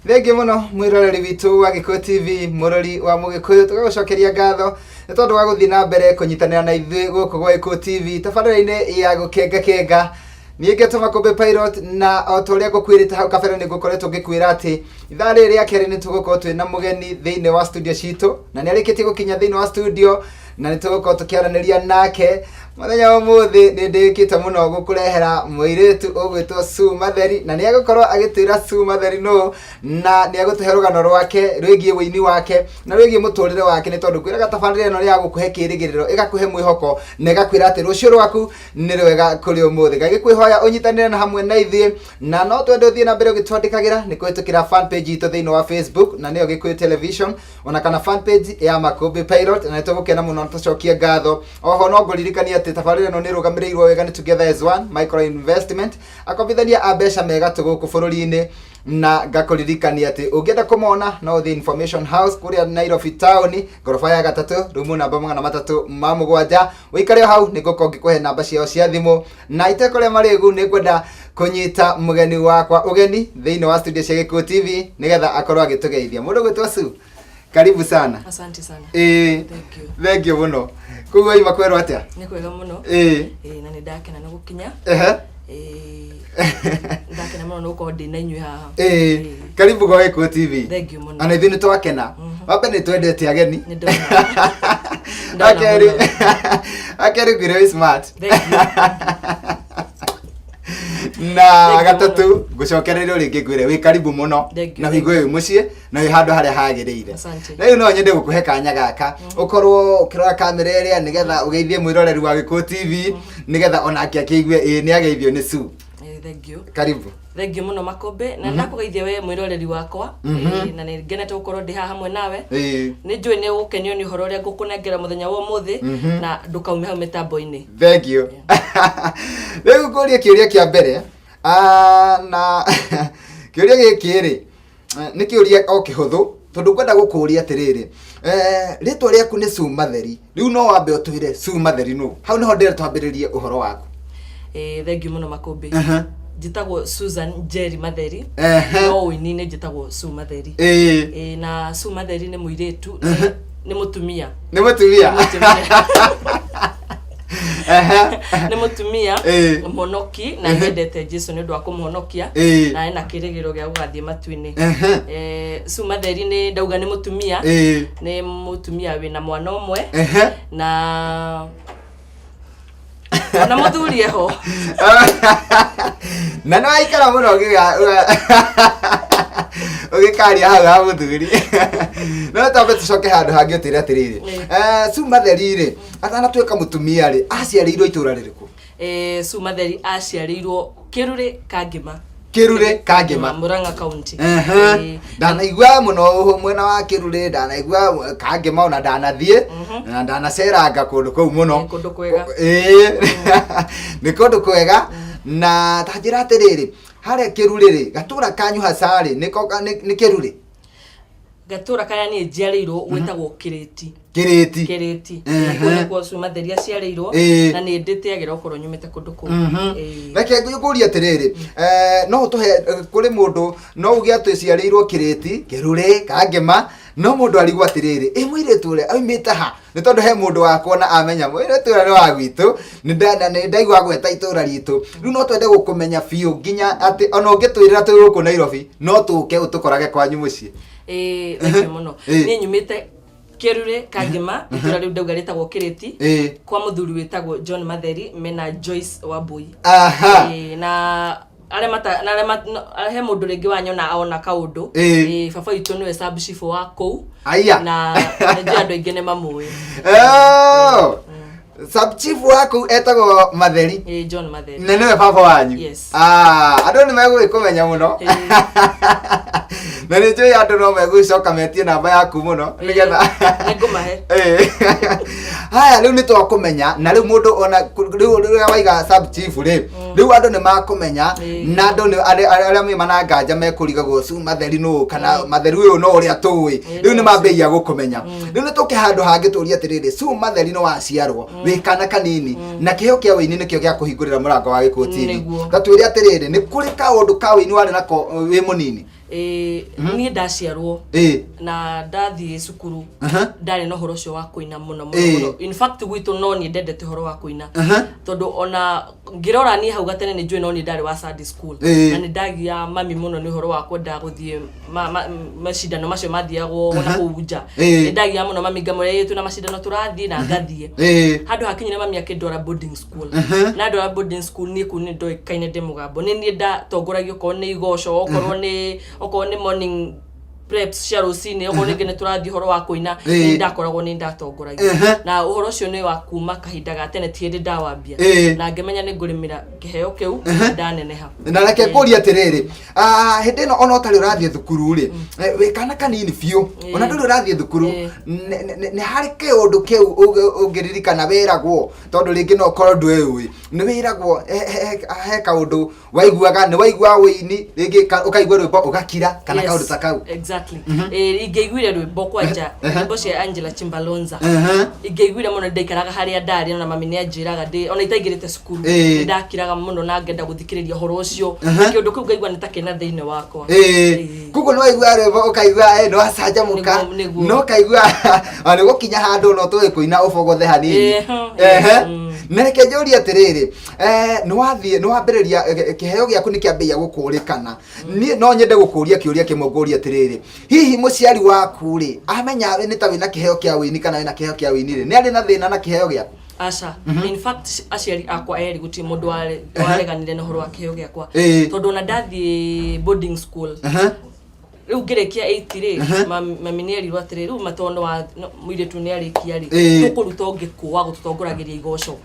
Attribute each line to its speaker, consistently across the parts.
Speaker 1: Thenge muno mwiroreri witu wa Gikuyu TV murori wa Mugikuyu tugagucokeria ngatho ni tondu wa guthii na mbere kunyitanira na ithui guku gwa Gikuyu TV tabarĩra-inĩ ya gukenga niĩ ngetwo Makombe Pilot na otoria ngukwirite hau kabere ni ngukoretwo ngikwira ati ithaa rĩrĩ rĩa kerĩ ni tugukorwo twina mugeni thiini wa studio citu na ni arikitie gukinya thiini wa studio na ni tugukorwo tukiaraniria nake muthenya wa muthi ni ndikite muno gukurehera muiritu ugwitwo Sue Matheri na ni agukorwo agitwira Sue Matheri no na ni agutuhe rugano rwake rwigie wini wake na rwigie muturire wake ni tondu kwira gatabarĩra ino ya gukuhe kirigiriro igakuhe mwihoko na igakwira ati rucio rwaku ni rwega kuri umuthi ngagikwihoya unyitanire na hamwe na ithi na no twende uthie na mbere ugitwandikagira ni kwitukira fan page itu thiini wa Facebook na niyo Gikuyu Television ona kana fan page ya Makombe Pilot na tugukena muno tucokie ngatho oho no nguririkania ati tabarĩra ino ni rugamirirwo wega ni Together as One micro investment akombithania a mbeca mega tuguku bururi-ini na ngakuririkania ati ungienda kumona no the Information House kuria Nairobi town gorofa ya gatatu rumu namba 307 wikare hau ni guko ngikuhe namba ciao cia thimu na itekoria marigu ni kwenda kunyita mugeni wakwa ugeni thiini wa studio cia Gikuyu TV nigetha akorwo agitugeithia mundu gwitwa Sue karibu sana.
Speaker 2: Asante sana.
Speaker 1: Thank you muno. Kugo ima kwero atia?
Speaker 2: Ni kwega muno. Na ni ndakena na gukinya. Ndakena muno no ko ndina inyui haha.
Speaker 1: Karibu kwa Gikuyu TV.
Speaker 2: Thank you muno.
Speaker 1: Ana ithini twakena. Wape ni twendete ageni.
Speaker 2: Ni ndona.
Speaker 1: Akeri gwire smart.
Speaker 2: Thank you.
Speaker 1: Na gatatu gucokererio ringi gwire wi karibu muno na wigwe mucie na wi handu haria hagirire na yu no nyende gukuhe kanya gaka ukorwo ukirora kamera iria nigetha ugeithie mwiroreri wa Gikuyu TV nigetha onake akiigue ni ageithio ni Sue.
Speaker 2: Thank you.
Speaker 1: Karibu.
Speaker 2: Thank you muno Makombe na ndakugeithia we mwiroreri wakwa na ni ngenete gukorwo ndi haha hamwe nawe ni njui ni ukenio ni uhoro uria ngukunengera muthenya wa muthi na ndukaume hau mitambo-ini.
Speaker 1: Thank you. Leo kuria kiuria kia mbere na kiuria giki ri ni kiuria o kihuthu tondu kwenda gukuria atiriri ritwa riaku ni Sue Matheri riu no wambe utwire Sue Matheri no hau niho ndire twambiririe uhoro waku.
Speaker 2: Thank you muno Makombe. Jitagwo Susan Jerry Matheri no wini-ini jitagwo Sue Matheri na Sue Matheri ni muiritu ni mutumia
Speaker 1: ni mutumia
Speaker 2: ni mutumia muhonoki na nyendete Jesu ni ndu wa kumuhonokia na ena kirigiro gia gugathie matu-ini. Sue Matheri ni ndauga ni mutumia wina mwana umwe na na muthuri eho
Speaker 1: na no aikara muno ugikaria hau ha muthuri no tambe tucoke handu hangi utire atiriri Sue Matheri ri atana tweka mutumia ri aciarirwo itura ririku?
Speaker 2: Sue Matheri aciarirwo
Speaker 1: Kirure Kangema
Speaker 2: Murang'a County.
Speaker 1: Ndanaigua muno mwena wa Kirure ndanaigua Kangema ona ndanathie na ndanaceranga kundu kuu muno
Speaker 2: kundu kwega
Speaker 1: ni kundu kwega na tanjira atiriri haria Kirure ri gatura kanyu hacari ni Kirure
Speaker 2: gatura kaya ni njiarirwo gwitagwo Kireti kwa Sue Matheri aciarirwo na ni nditiagira ukorwo nyumite kundu kuu.
Speaker 1: Reke nguria atiriri no tuhe kuri mundu no ugi atwiciarirwo Kireti Kirure Kangema no mundu arigwa atiriri mwiritu ure aumite ha ni tondu he mundu wakwa na amenya mwiritu ure ni wa gwitu ni ndaigwa gweta itura ritu riu no twende gukumenya biu nginya ati ona ungitwirira twi guku Nairobi no tuke utukorage kwanyu mucii.
Speaker 2: Thank you muno. Ni nyumite Kirure Kangema itura riu ndauga ritagwo Kireti kwa muthuri witagwo John Matheri mena Joyce Wambui. Na he mundu ringi wanyona aona kaundu baba itu niwe sub chief wa kou na nje andu aingi ni mamui.
Speaker 1: Sub chief wako etagwo Matheri
Speaker 2: John Matheri
Speaker 1: na niwe baba wanyu?
Speaker 2: Yes.
Speaker 1: Andu ni megwikumenya muno na ni njui andu no megwicoka metie namba yaku muno nigetha
Speaker 2: ngumahe.
Speaker 1: Haya riu ni twakumenya na riu mundu ona riu waiga sub chief ri riu andu ni makumenya na andu ni aria mena nganja mekurigagwo Sue Matheri no kana Matheri uyu no uria tuwi riu ni mambeia gukumenya riu ni tuke handu hangi turia atiriri Sue Matheri no waciarwo wi kana kanini na kiheo kia wini nikio gia kuhingurira murango wa Gikuyu TV gatwire atiriri ni kuri kaundu ka wini wari nako wi munini
Speaker 2: ni ndaciarwo na ndathie cukuru ndari no horo cio wa kuina muno in fact gwitu no ni ndendete horo wa kuina tondu ona ngirora ni hau gatene ni njui no ni ndari wa Sunday school na ni ndagia mami muno ni horo wa kwenda guthie macindano macio mathiagwo na kuunja ni ndagia muno mami ngamure yetu na macindano turathie na ngathie handu hakinyire mami akindora boarding school na ndora boarding school ni kuni ndoikaine ndi mugambo ni ndatongoragio ko ni igoco okorwo ni morning preps cia rucini okorwo ngene turathie horo wa kuina ni ndakoragwo ni ndatongoragia na uhoro cio ni wa kuma kahinda ga tene ti ndi ndawambia na ngemenya ni ngurimira kiheo kiu ndaneneha
Speaker 1: na reke kuria atiriri hindi no ona utari urathie thukuru ri wikana kanini biu ona nduri urathie thukuru ni hari kiundu kiu ungiririkana wiragwo tondu ringi no korwo ndwewi ni wiragwo he kaundu waiguaga ni waigua wini ringi ukaigua rwimbo ugakira kana kaundu ta kau
Speaker 2: exactly igeiguire rwimbo kwanja rwimbo cia Angela Chimbalonza igeiguire muno ndaikaraga haria ndari na mami ni anjiraga ndi ona itaigirite cukuru ndakiraga muno na ngenda guthikiriria horo ucio kiundu kiu ngaigua nitakena thiine wakwa kuko no waigua rwimbo ukaigua no acanja muka no kaigua ani gukinya handu no tuwe kuina ubogothe hanini Neke njuri atiriri ni wambiriria kiheo giaku ni kiambia gukurikana ni no nyende gukuria kiuria kimwe nguri atiriri hihi muciari waku ri amenya ni ta wina kiheo kia wini kana wina kiheo kia wini ri ni ari na thina na kiheo giaku Asha in fact aciari akwa eri guti mundu wareganire na horo wa kiheo giakwa tondu na ndathie boarding school riu ngirekia 8 ri mami ni erirwo atiri riu matondo wa muire tu ni arikia ri tukuruta ngikuwa gututongoragiria igoco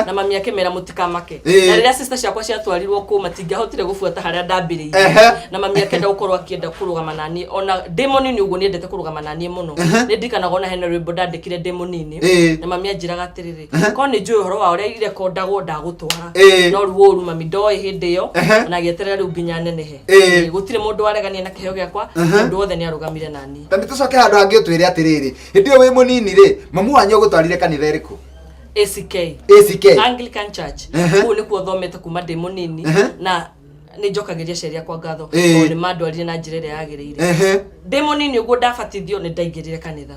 Speaker 2: na mami akemera mutikamake na riria sister ciakwa ciatwarirwo ku matingahotire gubuata haria ndambiriire na mami akenda gukorwo akienda kurugama nani ona demoni ni uguo ni endete kurugama nani muno ni ndikanaga ona hena rwimbo ndandikire demoni ni na mami anjiraga atiriri ko ni njui horo wa uria irekondagwo ndagutwara no ruoru mami ndoi hindi yo na gieterera riu nginya nenehe gutire mundu waregania na kiheo giakwa ndu wothe ni arugamire nani
Speaker 1: tani tucoke handu hangi utwire atiriri hindi wi munini ri mamu wanyu gutwarire kanitha iriku
Speaker 2: ACK Anglican Church ku ni kuo thomete kuma ndi munini na ni njokagiria sheria kwa ngatho ni mandwarire na njira iria yagirire ndi munini uguo ndabatithio ni ndaingirire kanitha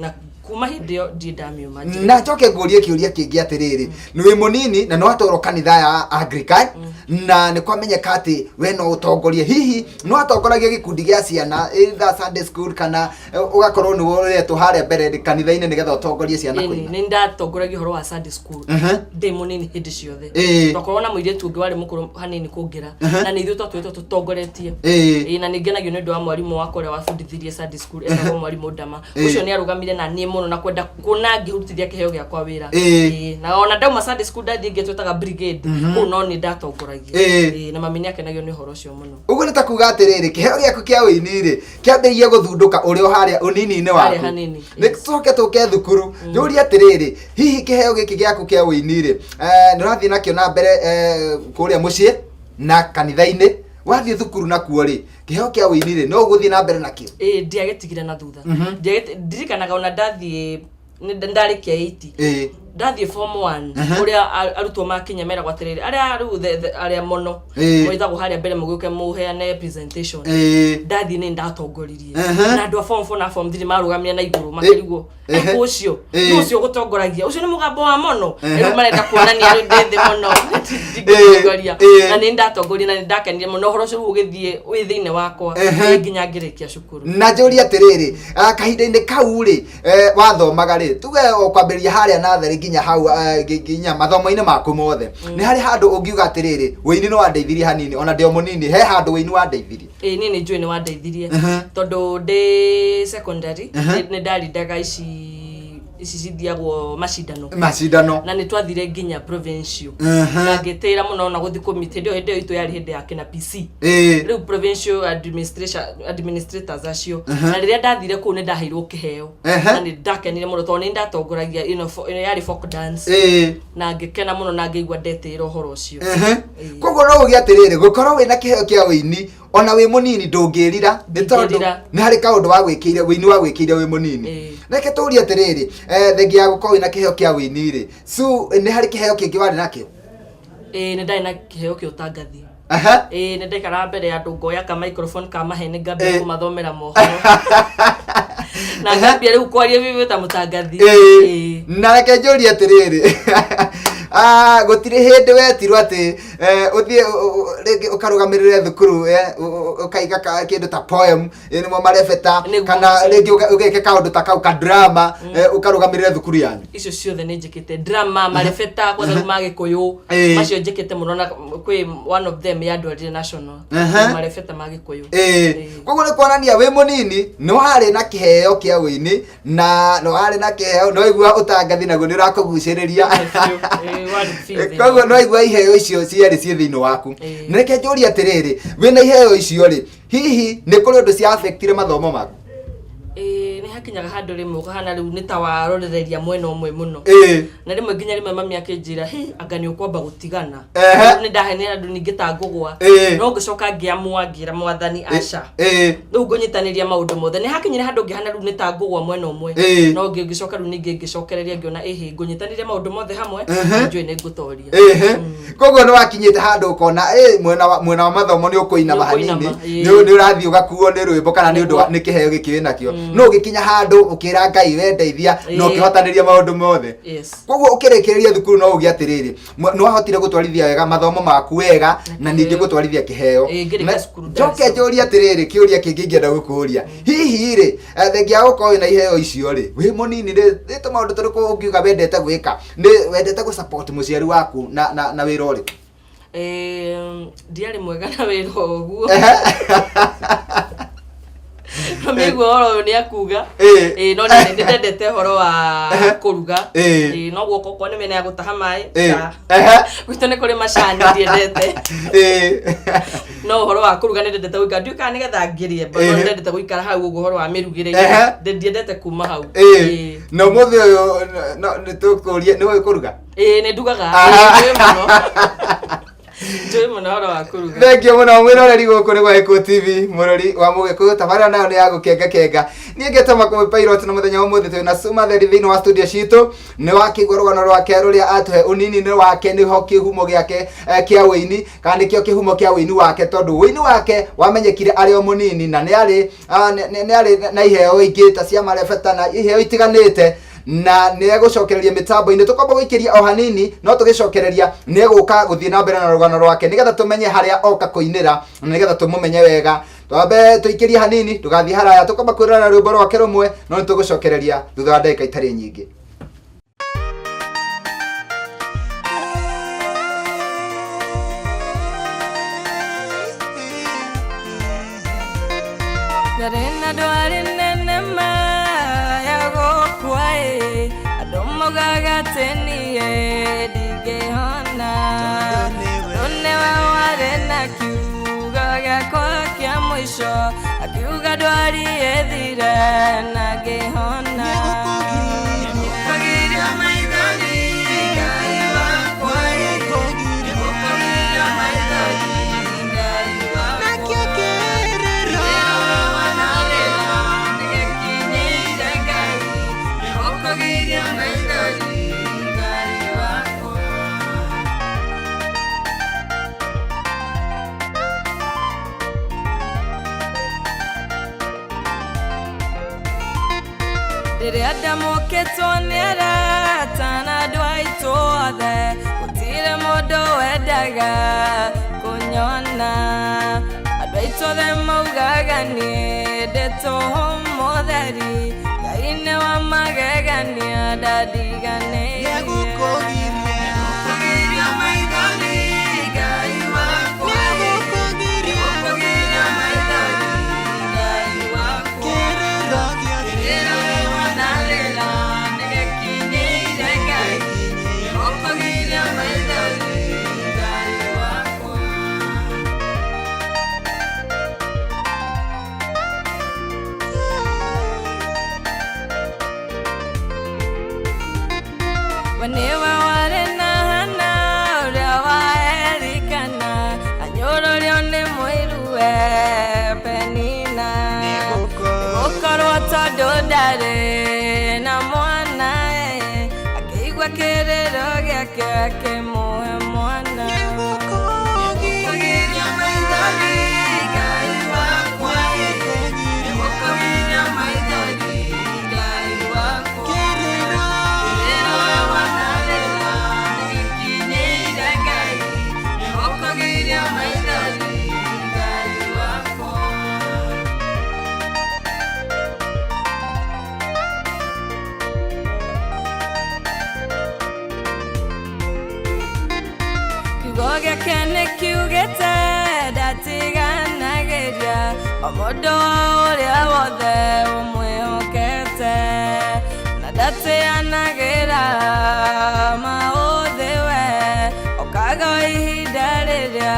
Speaker 2: na kuma hindi yo ndamiuma
Speaker 1: na njoke ngurie kiuria kingi atiriri ni wi munini na no atoro kanitha ya Anglican na ni kwamenyeka ati we no utongorie hihi no atongoragia gikundi gia ciana either Sunday school kana ugakorwo ni woretwo haria mbere kanitha-ini nigetha utongorie ciana kuina
Speaker 2: ni ndatongoragia horo wa Sunday school ndi munini hindi ciothe tokorwo na muiretu ungi wari mukuru hanini kungira na ni ithu twatwetwo tutongoretie na ningenagio ni ndu wa mwarimu wakwa uria wabundithirie Sunday school etagwo mwarimu Ndama ucio ni arugamire na nie muno na kwenda kuna ngihutithia kiheo giakwa wira na ona ndauma Sunday school ndathie ngetwetaga brigade no ni ndatongoragia na mami ni akenagio ni horo cio muno
Speaker 1: uguo ni ta kuga atiriri kiheo giaku kia wini ri kiambiririe guthunduka uri o haria unini-ini waku ni tucoke tuke thukuru njuri atiriri hihi kiheo giki giaku kia wini ri ni rathie nakio na mbere kuria mucii na kanitha-ini wathie thukuru nakuo ri kiheo kia wini ri no guthie na mbere nakio
Speaker 2: ndiagetigire na thutha ndirikanaga ona ndathie ndarikia 8 ndathie form 1 uria arutwo makinya mera gwatiriri aria mono moithagwo haria mbere muguke muheane presentation ndathie ni ndatongoririe na andu a form 4 na form 3 marugamire na iguru makirigwo ucio ucio gutongoragia ucio ni mugambo wa mono ero marenda kuonania ari ndethe mono ndigongoria na ni ndatongoria na ndakenire muno horo ucio ugithie wi thiine wakwa nginya ngirikia cukuru
Speaker 1: na njuri atiriri kahinda-ini kau ri wathomaga ri tuge kwambiria haria nathari nginya hau nginya mathomo-ini maku mothe ni hari handu ungiuga atiriri wini no wandeithirie hanini ona ndio munini he handu wini wandeithirie
Speaker 2: ni njui ni wandeithirie tondu ndi secondary ni ndarindaga ici cithiagwo macindano na ni twathire nginya provincial na ngitira muno na guthi committee ndio hindi itu yari hindi yake na PC riu provincial administrators acio na riria ndathire ku ni ndaheirwo kiheo na ni ndakenire muno tondu ni ndatongoragia yari folk dance na ngikena muno na ngigwa ndetira horo ucio
Speaker 1: koguo no ugi atiriri gukorwo wina kiheo kia wini ona wi munini ndungirira ni tondu ni hari kaundu wa gwikire wini wa gwikire wi munini reke turi atiriri thengi ya gukorwo wina kiheo kia wini ri su ni hari kiheo kingi wari nakio
Speaker 2: ni ndai na kiheo kia utangathi nĩ ndaikara mbere ya andũ ngoya ka microphone ka maheni ngambia kũmathomera mohoro na ngambia rĩu kwaria bibi ta mũtangathi
Speaker 1: na reke njũrie atĩrĩrĩ gũtirĩ hĩndĩ wetirwo atĩ ũthiĩ rĩngĩ ũkarũgamĩrĩra thukuru ũkaiga kĩndũ ta poem nĩmo marebeta kana rĩngĩ ũgeke kaũndũ ta kau ka drama ũkarũgamĩrĩra thukuru yanyu?
Speaker 2: Icio ciothe nĩ njĩkĩte drama marebeta kwa sababu magĩkũyũ macio njĩkĩte mũno na kwĩ one of them ya Ndwarire National marebeta magĩkũyũ.
Speaker 1: Koguo nĩ kuonania wĩ mũnini nĩ warĩ na kĩheo kĩa wĩini na nĩ warĩ na kĩheo no igua ũtangathi naguo nĩ ũrakũgucĩrĩria. Koguo no igua iheo icio ciarĩ ciĩ thĩinĩ waku. Na reke njũrie atĩrĩrĩ, wĩna iheo icio rĩ, hihi nĩ kũrĩ ũndũ cia affectire mathomo maku?
Speaker 2: Nĩ hakinyaga handũ rĩmwe ũkahana rĩu nĩ ta warorereria mwena ũmwe mũno na rĩmwe nginya rĩmwe mami akĩnjĩra anga nĩ ũkwamba gũtigana nĩ ndahenera andũ ningĩ ta ngũgwa no ngĩcoka ngĩra mwathani aca rĩu ngũnyitanĩria maũndũ mothe. Nĩ hakinyire handũ ngĩhana rĩu nĩ ta ngũgwa mwena ũmwe no ngĩcoka rĩu ningĩ ngĩcokereria ngĩona ngũnyitanĩria maũndũ mothe hamwe njũĩ nĩ ngũtoria.
Speaker 1: Koguo nĩ wakinyĩte handũ ũkona mwena wa mathomo nĩ ũkũinama hanini nĩ ũrathiĩ ũgakuo nĩ rwĩmbo kana nĩ ũndũ nĩ kĩheo gĩkĩ wĩnakĩo no ũgĩkinya handũ ũkĩra Ngai we ndeithia no ũkĩhotanĩria maũndũ mothe. Koguo ũkĩrĩkĩrĩria thukuru no ũgĩ atĩrĩrĩ nĩ wahotire gũtwarithia wega mathomo maku wega na ningĩ gũtwarithia kĩheo. Njoke njũrie atĩrĩrĩ kĩũria kĩngĩ ingĩenda gũkũria, hihi rĩ thengia gũkorwo na iheo icio rĩ wĩ mũnini rĩ nĩ maũndũ tũrĩkũ ũngiuga wendete gwĩka, nĩ wendete gũ support mũciari waku na wĩra ũrĩkũ?
Speaker 2: Ndiarĩ mwega na wĩra ũguo Mĩguo oro nĩ akuga no nĩ ndendete horo wa kũruga no guoko kwa nĩ mena ya gũtaha maĩ gwitũ nĩ kũrĩ macani ndiendete no horo wa kũruga nĩ ndendete gũikara ndiũka nĩgetha ngĩrie no ndendete gũikara hau ũguo horo wa mĩrugĩre ndiendete kuma hau.
Speaker 1: No mũthĩ ũyũ nĩ tũkũria nĩ ũĩ kũruga?
Speaker 2: Nĩ ndugaga Joy Monoro wa kuruga.
Speaker 1: Thank you muno mwiroreri gũkũ nĩ gwa Eko TV mũrori wa Mũgĩkũyũ tabarĩra nayo nĩ ya gũkenga niĩ ngĩtoma kũmĩ pilot na mũthenya ũmũthĩ twĩna Suma Theri thĩinĩ wa studio citũ nĩ wakĩigua rũgano rwake rũrĩa atũhe ũnini-inĩ wake nĩho kĩhumo gĩake kĩa wĩini kana nĩkĩo kĩhumo kĩa wĩini wake tondũ wĩini wake wamenyekire arĩ o mũnini na nĩ arĩ na iheo ingĩ ta cia marebeta na iheo itiganĩte na nĩ egũcokereria mĩtambo-inĩ tũkomba gũikĩria o hanini no tũgĩcokereria nĩ egũka gũthiĩ na mbere na rũgano rwake nĩgetha tũmenye harĩa oka kũinĩra na nĩgetha tũmũmenye wega. Twambe tũikĩrie hanini tũgathiĩ haraya tũkomba kwĩrora rwĩmbo rwake rũmwe no nĩ tũgũcokereria thutha wa ndagĩka itarĩ nyingĩ.
Speaker 2: Tenie digehona None wa warena kiuga gakwa kia mwisho akiuga ndwari ethire na gehona Nĩgũkũgiria maithori Ngai wakwa Nĩgũkũgiria maithori Ngai wakwa Nakĩo kĩrĩro wanarĩra Nĩgĩkinyĩire Ngai Nĩgũkũgiria maithori Rĩrĩa ndamũkĩtwo nĩ arata na andũ aitũ othe gũtirĩ mũndũ wendaga kũnyona andũ aitũ othe maugaga niĩ ndĩ tũhũ mũtheri Ngai nĩ wa magegania ndandiganĩirie Nĩgũkũgiria maithori Ngai wakwa Nĩgũkũgiria maithori Ngai wakwa Kĩrĩro wanarĩra nĩgĩkinyĩire Ngai Nĩgũkũgiria maithori Ngai wakwa Waniwe warĩ na hana ũrĩa waerikana anyũrũrio nĩ mũiruwe Penina Nĩgũkorwo tondũ ndarĩ na mwana akĩigua kĩrĩro gĩake akĩmũhe mwana Nĩgũkũgiria omodo uria wothe umwihokete na ndateanagira mauthiwe okaga ihinda riria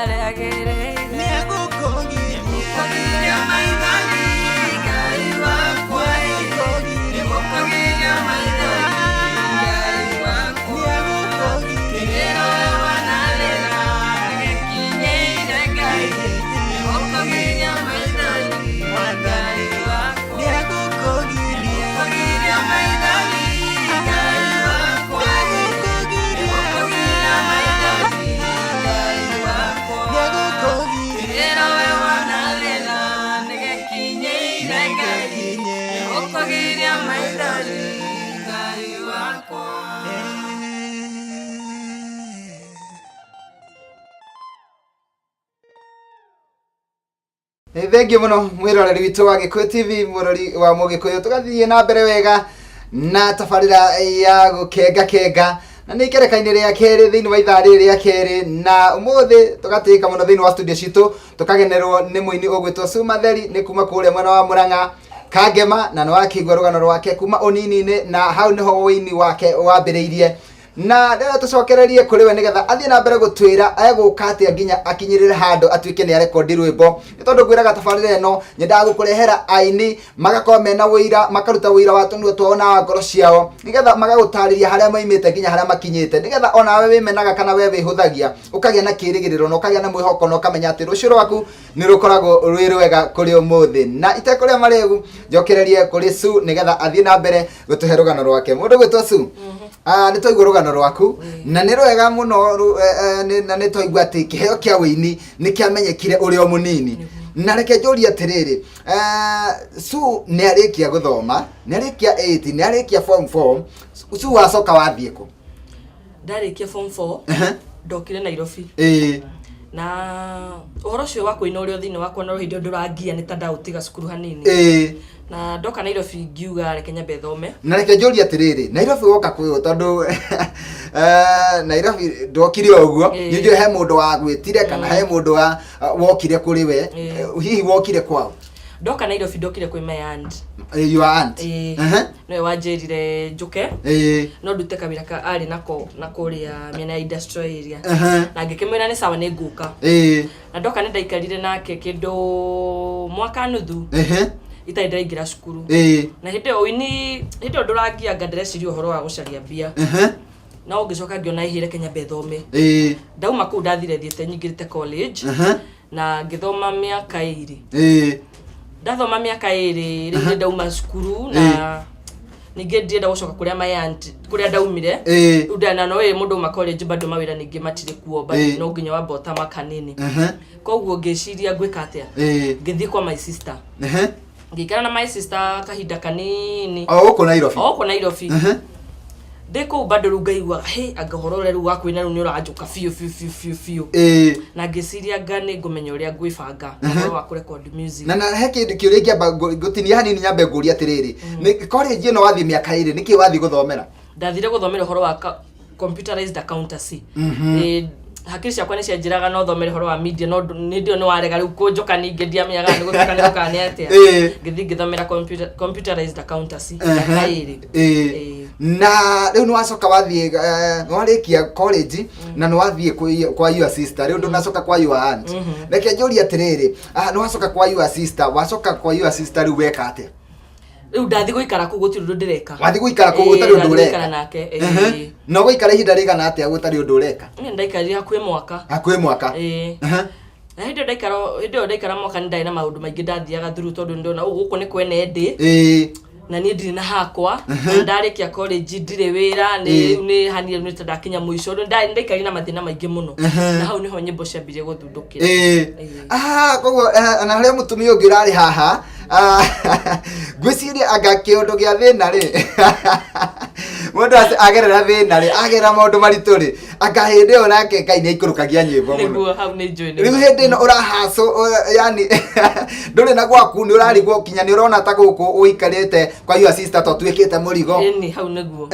Speaker 2: riagiriire nigukugiria maithori Ngai wakwa nigukugiria maithori Ngai wakwa kiriro wanarira gikinyeire Ngai nigukugiria maithori Ngai wakwa nigukugiria maithori Ngai wakwa nigukugiria maithori Ngai wakwa kiriro wanarira gikinyeire Ngai nigukugiria maithori Ngai wakwa.
Speaker 1: Thengiũ mũno mwĩroreri witũ wa Gĩkũyũ TV, mũrori wa Mũgĩkũyũ. Tũgathiĩ na mbere wega na tabarĩra ya gũkenga na nĩ ikereka-inĩ rĩa kerĩ thĩinĩ wa ithaa rĩrĩ rĩa kerĩ, na ũmũthĩ tũgatĩka mũno thĩinĩ wa studio citũ tũkagenerwo nĩ mũini ũgwĩtwo Sue Matheri, nĩ kuma kũrĩa mwena wa Mũrang'a Kangema, na nĩ wakĩigua rũgano rwake kuma ũnini-inĩ, na hau nĩho ũini wake wambĩrĩirie. Na rĩrĩa tũcokererie kũrĩ we nĩgetha athiĩ na mbere gũtwĩra egũka atĩa nginya akinyĩrĩre handũ atuĩke nĩ arekondi rwĩmbo. Nĩ tondũ ngwĩraga tabarĩra ĩno nyendaga gũkũrehera aini magakorwo mena wĩira, makaruta wĩira wa tũnua twao na ngoro ciao, nĩgetha magagũtarĩria harĩa maimĩte nginya harĩa makinyĩte, nĩgetha onawe wĩmenaga kana we wĩhũthagia ũkagĩa na kĩĩrĩgĩrĩro na ũkagĩa na mwĩhoko na ũkamenya atĩ rũciũ rwaku nĩ rũkoragwo rwĩ rwega kũrĩ ũmũthĩ. Na itekũrĩa marĩgu njokererie kũrĩ Sue nĩgetha athiĩ na mbere gũtũhe rũgano rwake. Mũndũ gwĩtwo Sue, nĩ twaigua rũgano rwaku na nĩ rwega mũno, na nĩ twaigua atĩ kĩheo kĩa wĩini nĩ kĩamenyekire ũrĩ o mũnini. Na reke njũrie atĩrĩrĩ, Sue nĩ arĩkia gũthoma, nĩ arĩkia 8, nĩ arĩkia form 4, Sue wacoka wathiĩ kũ?
Speaker 2: Ndarĩkia form 4 ndokire Nairobi. Na ũhoro ũcio wa kũina ũrĩa thĩinĩ wakwa no hĩndĩ ndũrangia nĩ ta ndaũtiga cukuru hanini. Na ndoka Nairobi ngiuga reke nyambe thome. Na
Speaker 1: reke njũrie atĩrĩrĩ, Nairobi woka kwĩyo tondũ Nairobi ndokire ũguo, nĩnjũĩ he mũndũ wa gwĩtire kana he mũndũ wokire kũrĩ we, hihi wokire kwao?
Speaker 2: Ndoka Nairobi ndokire kwĩ my aunt.
Speaker 1: Your aunt?
Speaker 2: Nĩwe wanjĩrire njuke no ndute kawĩra ka arĩ nako na kũrĩa mĩena ya industrial area, na ngĩkĩmwĩra nĩ sawa nĩ ngũka. Na ndoka nĩ ndaikarire nake kĩndũ mwaka nuthu itarĩ ndaingĩra cukuru. Na hĩndĩ ĩyo ũini, hĩndĩ ĩyo ndũrangianga ndĩreciria ũhoro wa gũcaria mbia, na ũngĩcoka ngĩona ihĩre Kenya thome. Ndauma kũu ndathire thiĩte nyingĩrĩte college na ngĩthoma mĩaka 2. Ndathoma mĩaka 2 rĩu ndauma cukuru na ningĩ ndienda gũcoka kũrĩa my aunt kũrĩa ndaumire. Rĩu ndana no mũndũ ma college bado mawĩra ningĩ matirĩ kuo, bado no nginya wamba ũtama kanini. Koguo ngĩciria ngwĩka atĩa, ngĩthiĩ kwa my sister. Ngĩikara na my sister kahinda kanini
Speaker 1: ũkũ Nairobi.
Speaker 2: Ũkũ Nairobi. Ndĩkũu bado rĩu ngaigua anga ũhoro ũrĩa rĩu wa kũina rĩu nĩ ũranjũka biũ. Na ngĩciria anga nĩ ngũmenya ũrĩa ngwĩbanga ũhoro wa kũrekondi music.
Speaker 1: Na he kĩndũ kĩũria ingĩamba gũtinia hanini nyambe ngũria atĩrĩrĩ, nĩ college ĩno wathiĩ mĩaka 2 nĩkĩ wathiĩ gũthomera?
Speaker 2: Ndathire gũthomera ũhoro wa computerized accountancy. Hakiri ciakwa nĩ cianjĩraga no thomere ũhoro wa media, no nĩndio nĩ warega rĩu kũnjoka ningĩ ndiamenyaga nĩ gũtukanĩroka nĩ atĩa. Ngĩthiĩ ngĩthomera computerized accountancy mĩaka 2.
Speaker 1: Na rĩu nĩ wacoka wathiĩ warĩkia college na nĩ wathiĩ kwa your sister, rĩu ndũnacoka kwa your aunt. Reke njũrie atĩrĩrĩ, nĩ wacoka kwa your sister, wacoka kwa your sister rĩu weka atĩa?
Speaker 2: Rĩu ndathi gũikara kũu gũtirĩ ũndũ ndĩreka.
Speaker 1: Wathi gũikara kũu gũtarĩ ũndũ ũreka?
Speaker 2: Gũikara nake.
Speaker 1: No gũikara ihinda rĩigana atĩa gũtarĩ ũndũ ũreka?
Speaker 2: Nĩ ndaikarire hakuhĩ mwaka.
Speaker 1: Hakuhĩ mwaka?
Speaker 2: Na hĩndĩ ĩyo ndaikara mwaka nĩ ndarĩ na maũndũ maingĩ ndathiaga through tondũ ndona gũkũ nĩ kwene ndĩ. Na niĩ ndirĩ na hakwa, ndarĩkia college ndirĩ wĩra, nĩ hanire nĩ ta ndakinya mũico, ndaikarire na mathĩna maingĩ mũno. Na hau nĩho nyĩmbo ciambirie gũthundũkĩra.
Speaker 1: Koguo na harĩa mũtumia ũngĩ ũrarĩ haha ngwĩciria anga kĩũndũ gĩa thĩna rĩ, mũndũ agerera thĩna rĩ, agerera maũndũ maritũ rĩ, anga hĩndĩ ĩyo nake Ngai nĩ aikũrũkagia nyĩmbo mũno.
Speaker 2: Nĩguo hau nĩ njũĩ.
Speaker 1: Rĩu hĩndĩ ĩno ũrahacwo, yani ndũrĩ na gwaku, nĩ ũrarigwo kinya nĩ ũrona ta gũkũ ũikarĩte kwa your sister to tuĩkĩte mũrigo.
Speaker 2: Ĩni hau nĩguo.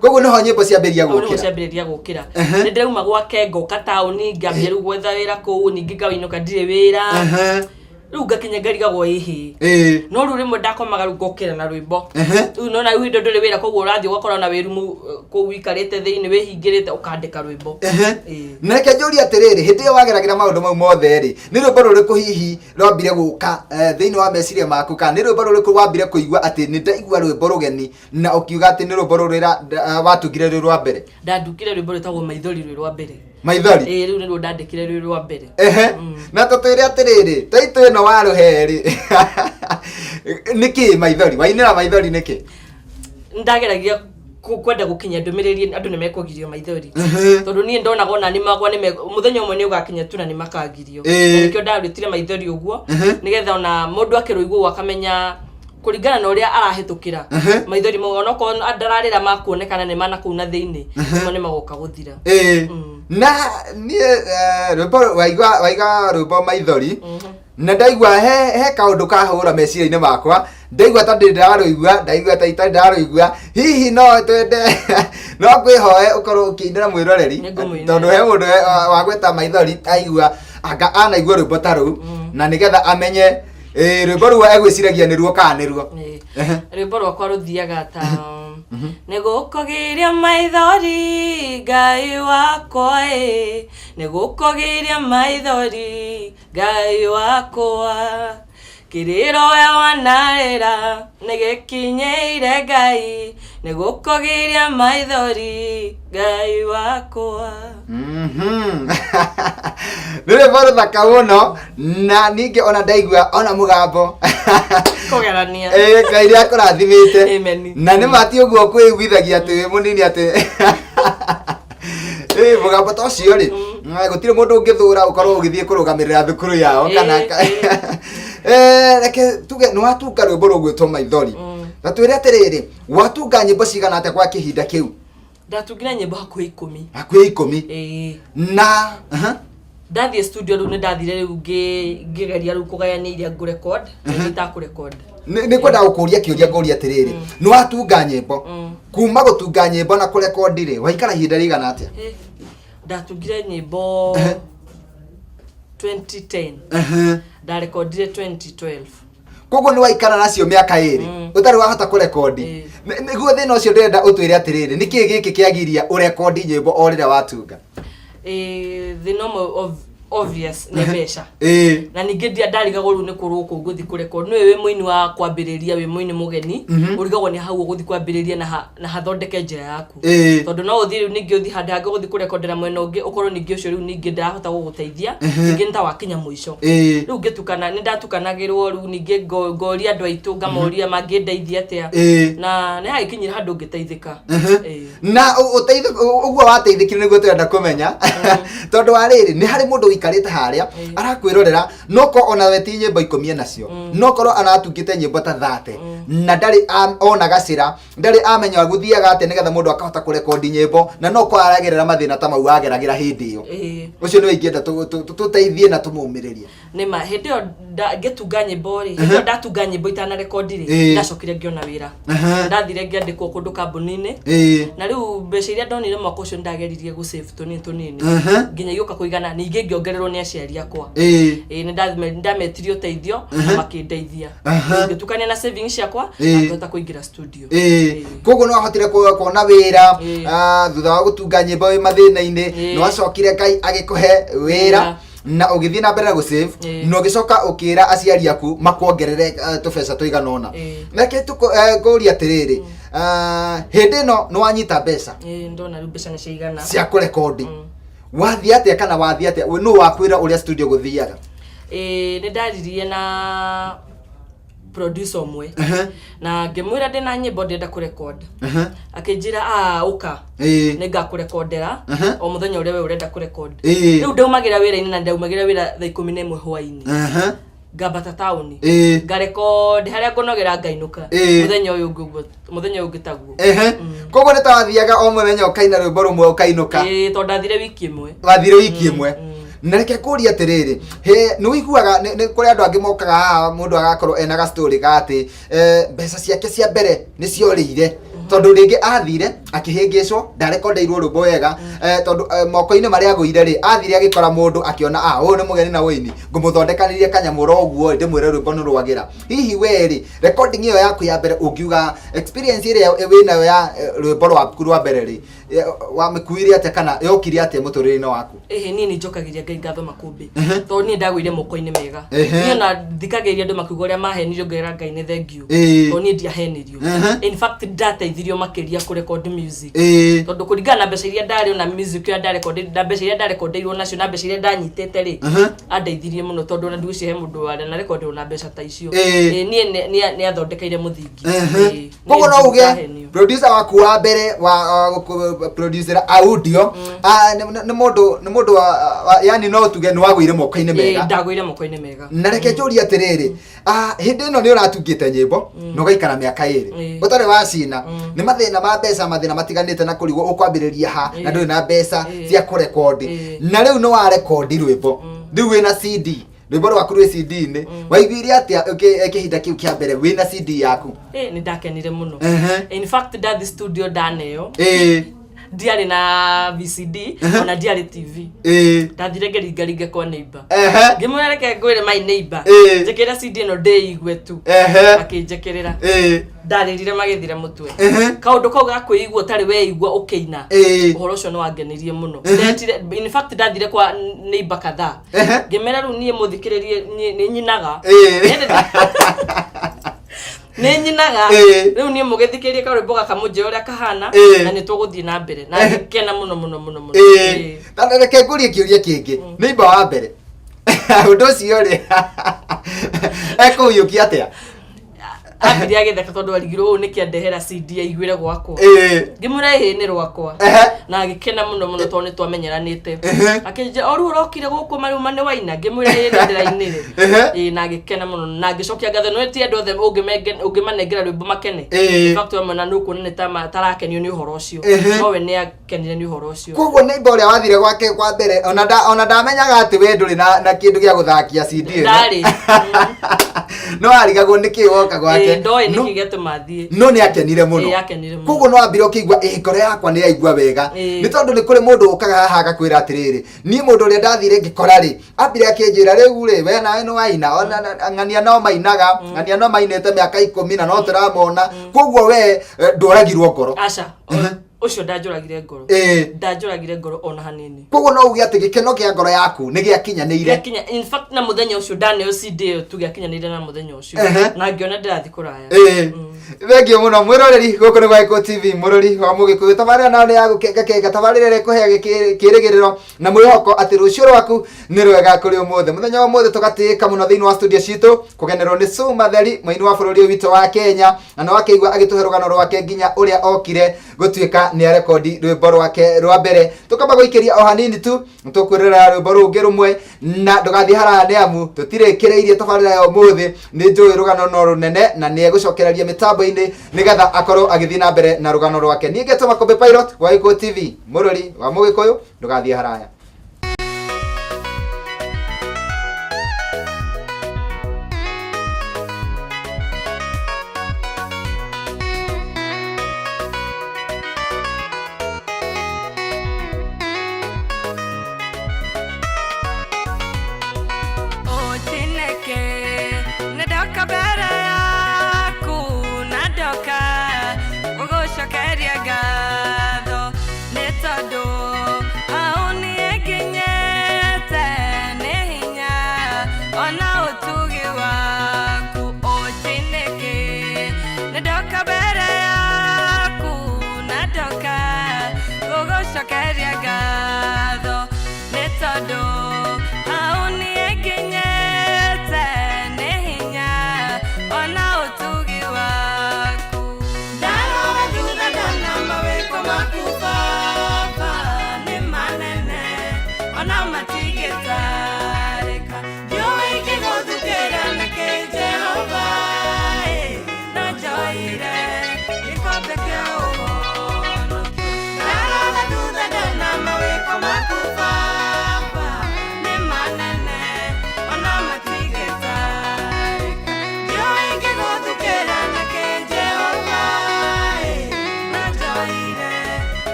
Speaker 1: Koguo nĩho nyĩmbo ciambĩrĩria gũkĩra.
Speaker 2: Nĩho ciambĩrĩria gũkĩra. Nĩ ndauma gwake ngoka taũni ngambia rĩu gwetha wĩra kũu, ningĩ ngawĩinũka ndirĩ wĩra. riu ngakinya ngarigagwo ihi no riu rimwe ndakomaga riu ngokira na rwimbo riu no na riu ndo nduri wira koguo urathi ugakora na wirumu ku wikarite thiini wihingirite ukandika rwimbo
Speaker 1: na reke njuri atiriri hindi yo wageragira maundu mau mothe ri ni rwimbo ruriku hihi rwambire guka thiini wa meciria maku kana ni rwimbo ruriku wambire kuigua ati ni ndaigua rwimbo rugeni na ukiuga ati ni rwimbo rurira watugire rwi rwa mbere
Speaker 2: ndandukire rwimbo rutagwo maithori rwi rwa mbere
Speaker 1: maithori
Speaker 2: riu ni ndandikire rwi rwa mbere
Speaker 1: na tutwire atiriri taitu ino waruheri niki maithori wainira maithori niki
Speaker 2: ndageragia kwenda gukinya ndumiriri andu nimekugirio maithori tondu nie ndonaga ona ni magwa ni muthenya umwe ni ugakinya tu na ni makagirio nikio ndarutire maithori uguo nigetha ona mundu akiruigwo akamenya kuringana na uria arahitukira maithori mau ona ko ndararira makuonekana ni mana kuu na thiini mo ni magoka guthira
Speaker 1: na nie rwimbo waiga rwimbo maithori na ndaigua he kaundu kahura meciria-ini makwa ndaigua ta ndiraruigua ndaigua ta ita ndiraruigua hihi no twende no kwihoe ukorwo ukiinira mwiroreri tondu he mundu wa gweta maithori aigua anga anaigua rwimbo ta ru na nigetha amenye rwimbo rwa egwiciragia ni ruo kana ni ruo
Speaker 2: rwimbo rwakwa ruthiaga ta nigukugiria maithori Ngai wakwa nigukugiria maithori Ngai wakwa kiriro we wanarira nigikinyeire Ngai nigukugiria maithori Ngai wakwa
Speaker 1: nire baro thaka muno na ninge ona ndaigua ona mugambo
Speaker 2: kugerania
Speaker 1: Ngai ria kurathimite
Speaker 2: amen
Speaker 1: na ni mati uguo kwiguithagia ati wi munini ati mugambo ta ucio ri gutire mundu ungithura ukorwo ugithie kurugamirira thukuru yao kana reke tuge no atuka rwimbo rugwitwo maithori na twire atiriri watunga nyimbo cigana ate kwa kihinda kiu
Speaker 2: ndatungira nyimbo hakuhi 10
Speaker 1: hakuhi 10 na
Speaker 2: ndathie studio riu ni ndathire riu ngigeria riu kugayania iria ngurecord ita kurecord
Speaker 1: ni kwenda gukuria kiuria nguria atiriri no watunga nyimbo kuma gutunga nyimbo na kurecord ri waikara ihinda rigana atia
Speaker 2: ndatungire nyimbo 2010 ndarekordire 2012
Speaker 1: koguo ni waikara nacio miaka iri utari wahota kurekondi niguo thina ucio ndenda utwire atiriri niki giki kiagiria urekondi nyimbo o rira watunga
Speaker 2: the normal obvious ne besha na ninge ndarigagwo riu ni kuruko guthi kurecord no we muini wa kwambiriria we muini mugeni urigagwo ni hau guthi kwambiriria na hathondeke njira yaku tondu no uthi riu ninge uthi handa hangi guthi kurekondera mwena ungi ukorwo ninge ucio riu ninge ndahota guguteithia ninge nta wakinya muico riu ngitukana ni ndatukanagirwo riu ninge ngoria andu aitu ngamoria mangindeithia atia na ni hakinyira handu ngiteithika
Speaker 1: na uteithika uguo wateithikire niguo twenda kumenya tondu wariri ni hari mundu ikarite haria arakwirorera noko ona weti nyimbo 10 nacio nokoro aratungite nyimbo ta 30 na ndari ona gacira ndari amenya guthiaga ate nigetha mundu akahota kurekondi nyimbo na noko aragerera mathina ta mau ageragira hindi iyo ucio ni ingienda tuteithie na tumumiririe
Speaker 2: nima hindi yo ngetunga nyimbo ri hindi ndatunga nyimbo itana rekondi ri ndacokire ngiona wira ndathire ngiandikwo kundu kambuni-ini na riu mbeca iria ndonire mwaka ucio ndageririe gu save tunini nginya gioka kuigana ninge ngiongererwo ni aciari akwa ni ndametirio teithio na makindeithia ngitukania na savings yakwa ngahota kuingira studio
Speaker 1: koguo no ahotire kuona wira thutha wa gutunga nyimbo wi mathina-ini no acokire Ngai agikuhe wira na ugithie na mbere na gu save no gicoka ukira aciari aku makuongerere tubeca tuiganona nake nguria atiriri hindi no wanyita mbeca
Speaker 2: ndona riu mbeca ni ciigana
Speaker 1: cia kurekondi wathia atia kana wathia atia no wakwira uria studio guthiaga
Speaker 2: ni ndaririe na producer umwe na ngimwira ndina nyimbo ndenda kurecord akinjira uka ni ngakurekondera o muthenya uria we urenda kurecord riu ndaumagira wira-ini na ndaumagira wira thaa 11 hwaini ngambata tauni ngarecord haria ngunogera ngainuka muthenya uyu ngitaguo
Speaker 1: koguo nitawathiaga o muthenya ukaina rwimbo rumwe ukainuka
Speaker 2: tondu ndathire wiki imwe
Speaker 1: wathire wiki imwe na reke kuria atiriri ni wiguaga ni kuri andu angi mokaga mundu agakorwo ena ga story gati mbeca ciake cia mbere ni ciorire tondu ringi athire akihingicwo ndarekondeirwo rwimbo wega tondu moko-ini maria agũire ri athire agikora mundu akiona uyu ni mugeni na wini ngumuthondekanirie kanyamura uguo ndimwire rwimbo ni rwagira hihi we ri recording iyo yaku ya mbere ungiuga experience iria winayo ya rwimbo rwaku rwa mbere ri wamikuire atia kana yokire atia muturire-ini waku
Speaker 2: ni njokagiria Ngai ngatho makumbi tondu ni ndagwire moko-ini mega ni na thikagiria andu makiuga uria mahenirio ngera Ngai ni thengiu tondu ni ndiahenirio in fact ndateithirio makiria ku record music tondu kuringana na mbeca iria ndari na music ya ndari record na mbeca iria ndari recordirwo nacio na mbeca iria ndanyitete ri andeithirie muno tondu na nduici he mundu wale na record na mbeca ta icio ni athondekeire muthingi
Speaker 1: koguo no uge producer waku wa mbere wa producer audio ni mundu yani no tuge ni wagwire moko-ini mega
Speaker 2: ndagwire moko-ini mega
Speaker 1: na reke njuria atiriri hindi ino ni uratungite nyimbo no gaikara miaka iri utari wacina ni mathina ma mbeca mathina matiganite na kurigwo ukwambiriria ha na nduri na mbeca cia kurekondi na riu no wa rekondi rwimbo riu wina CD rwimbo rwaku rwi CD-ini waiguire atia kihinda kiu kia mbere wina CD yaku
Speaker 2: ni ndakenire muno in fact that studio daneo ndiari na VCD ona ndiari TV ndathire ngeringaringa kwa neighbor ngimwereke ngwire my neighbor njekera CD no ndeigwe tu akinjekerera ndaririre magithire mutwe kaundu kau gakwigwo utari weigwa ukiina uhoro ucio no wangenirie muno in fact ndathire kwa neighbor kadhaa ngimera ru nie muthikiririe ni nyinaga ni nyinaga riu ni mugithikirie karwimbo gaka muje uria kahana na ni tuguthii na mbere na ngikena muno
Speaker 1: reke ngurie kiuria kingi neighbor wa mbere undu ucio ri ekuyukia atia
Speaker 2: ambiri agitheka tondu arigirwo ni kiandehera CD aiguire gwakwa ngimura ni rwakwa na agikena muno tondu ni twamenyeranite akinje oru urokire guku maruma ni waina ngimura ni ndira-ini na agikena muno na ngicokia ngatho no ti andu othe ungimanengera rwimbo makene fact wa mwana nuku ni tarakenio ni uhoro ucio no we ni akenire ni uhoro ucio
Speaker 1: koguo neighbor uria wathire gwake kwa mbere ona ndamenyaga ati we nduri na kindu gia guthakia CD
Speaker 2: ndari
Speaker 1: no arigagwo niki woka gwake
Speaker 2: ndoi niki getumathie
Speaker 1: no ni akenire muno koguo no ambire ukigwa ngoro yakwa ni yaigwa wega ni tondu ni kuri mundu ukaga haha agakwira atiriri ni mundu uria ndathire ngikora ri ambire akinjira riu ri we nawe no waina ona ng'ania no mainaga ng'ania no mainete miaka 10 na no turamona koguo we nduragirwo ngoro
Speaker 2: aca ucio ndanjuragire ngoro ona hanini
Speaker 1: koguo no ugi ati gikeno kia ngoro yaku ni giakinyanire
Speaker 2: in fact na muthenya ucio ndane CD tu giakinyanire na muthenya ucio na ngiona ndirathi kuraya
Speaker 1: thengio muno mwiroreri guku ni Gwa Iko TV murori wa Mugikuyu tabarira nayo ni ya gukenga tabarira ire kuhea kirigiriro na mwihoko ati rucio rwaku ni rwega kuri umuthi muthenya wa umuthi tugatika muno thiini wa studio citu kugenerwo ni Suma Theri maini wa bururi witu wa Kenya na no akigwa agituhe rugano rwake nginya uria okire gutuika ni rekondi rwimbo rwake rwa mbere tukamba guikiria o hanini tu tukwirira rwimbo rungi rumwe na ndugathi haraya ni amu tutirikireirie tabarira ya umuthi ni njui rugano no runene na ni egucokereria mitambo-ini nigetha akorwo agithii na mbere na rugano rwake ni ngetuma Kombe Pilot Gwa Iko TV murori wa Mugikuyu ndugathi haraya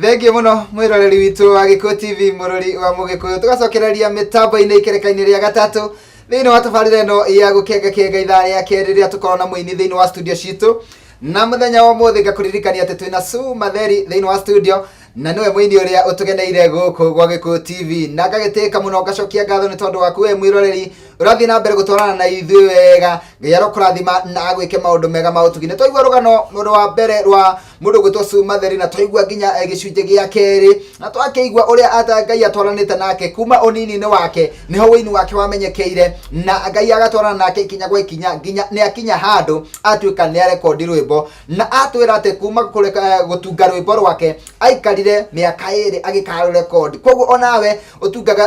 Speaker 1: Thengi muno mwiroreri witu wa Gikuyu TV murori wa Mugikuyu tugacokereria mitambo-ini ikereka-ini ria gatatu thiini wa tabarira ino ya gukenga ithaa ria keri ria tukorwo na muini thiini wa studio citu na muthenya wa muthi ngakuririkania ati twina Sue Matheri thiini wa studio na niwe muini uria utugeneire guku gwa Gikuyu TV na ngagitika muno ngacokia ngatho ni tondu waku we mwiroreri urathi na mbere gutwarana na ithui wega ngiya kurathima na agwike maundu mega ma utugine twaigua rugano mundu wa mbere rwa mundu gwitwo Sue Matheri na twaigua nginya gicunje gia keri na twakeigua uria ata Ngai atwaranite nake kuma unini-ini wake niho wini wake wamenyekeire na Ngai agatwarana nake ikinya gwa ikinya nginya ni akinya handu atuika ni arekondi rwimbo na atwira ati kuma kureka gutunga rwimbo rwake aikarire miaka iri agikara record koguo onawe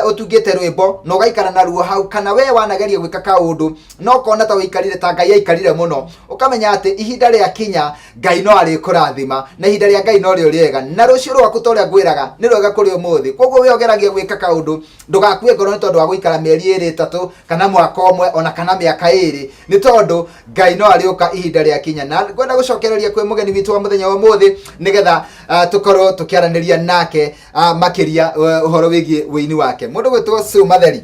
Speaker 1: utungite rwimbo no gaikara na ruo hau kana we wanageria gwika kaundu no kona ta wikarire ta Ngai aikarire muno ukamenya ati ihinda ria kinya Ngai no ari kurathima na ihinda ria Ngai no rio riega na rucio rwaku to ria ngwiraga ni rwega kuri umuthi koguo we ogeragia gwika kaundu ndugakue ngoro ni tondu wa guikara mieri iri tatu kana mwaka umwe ona kana miaka iri ni tondu Ngai no ari uka ihinda ria kinya na ngwenda gucokereria kwi mugeni witu wa muthenya wa umuthi nigetha tukorwo tukiaraniria nake makiria uhoro wigie wini wake mundu gwitwo Sue Matheri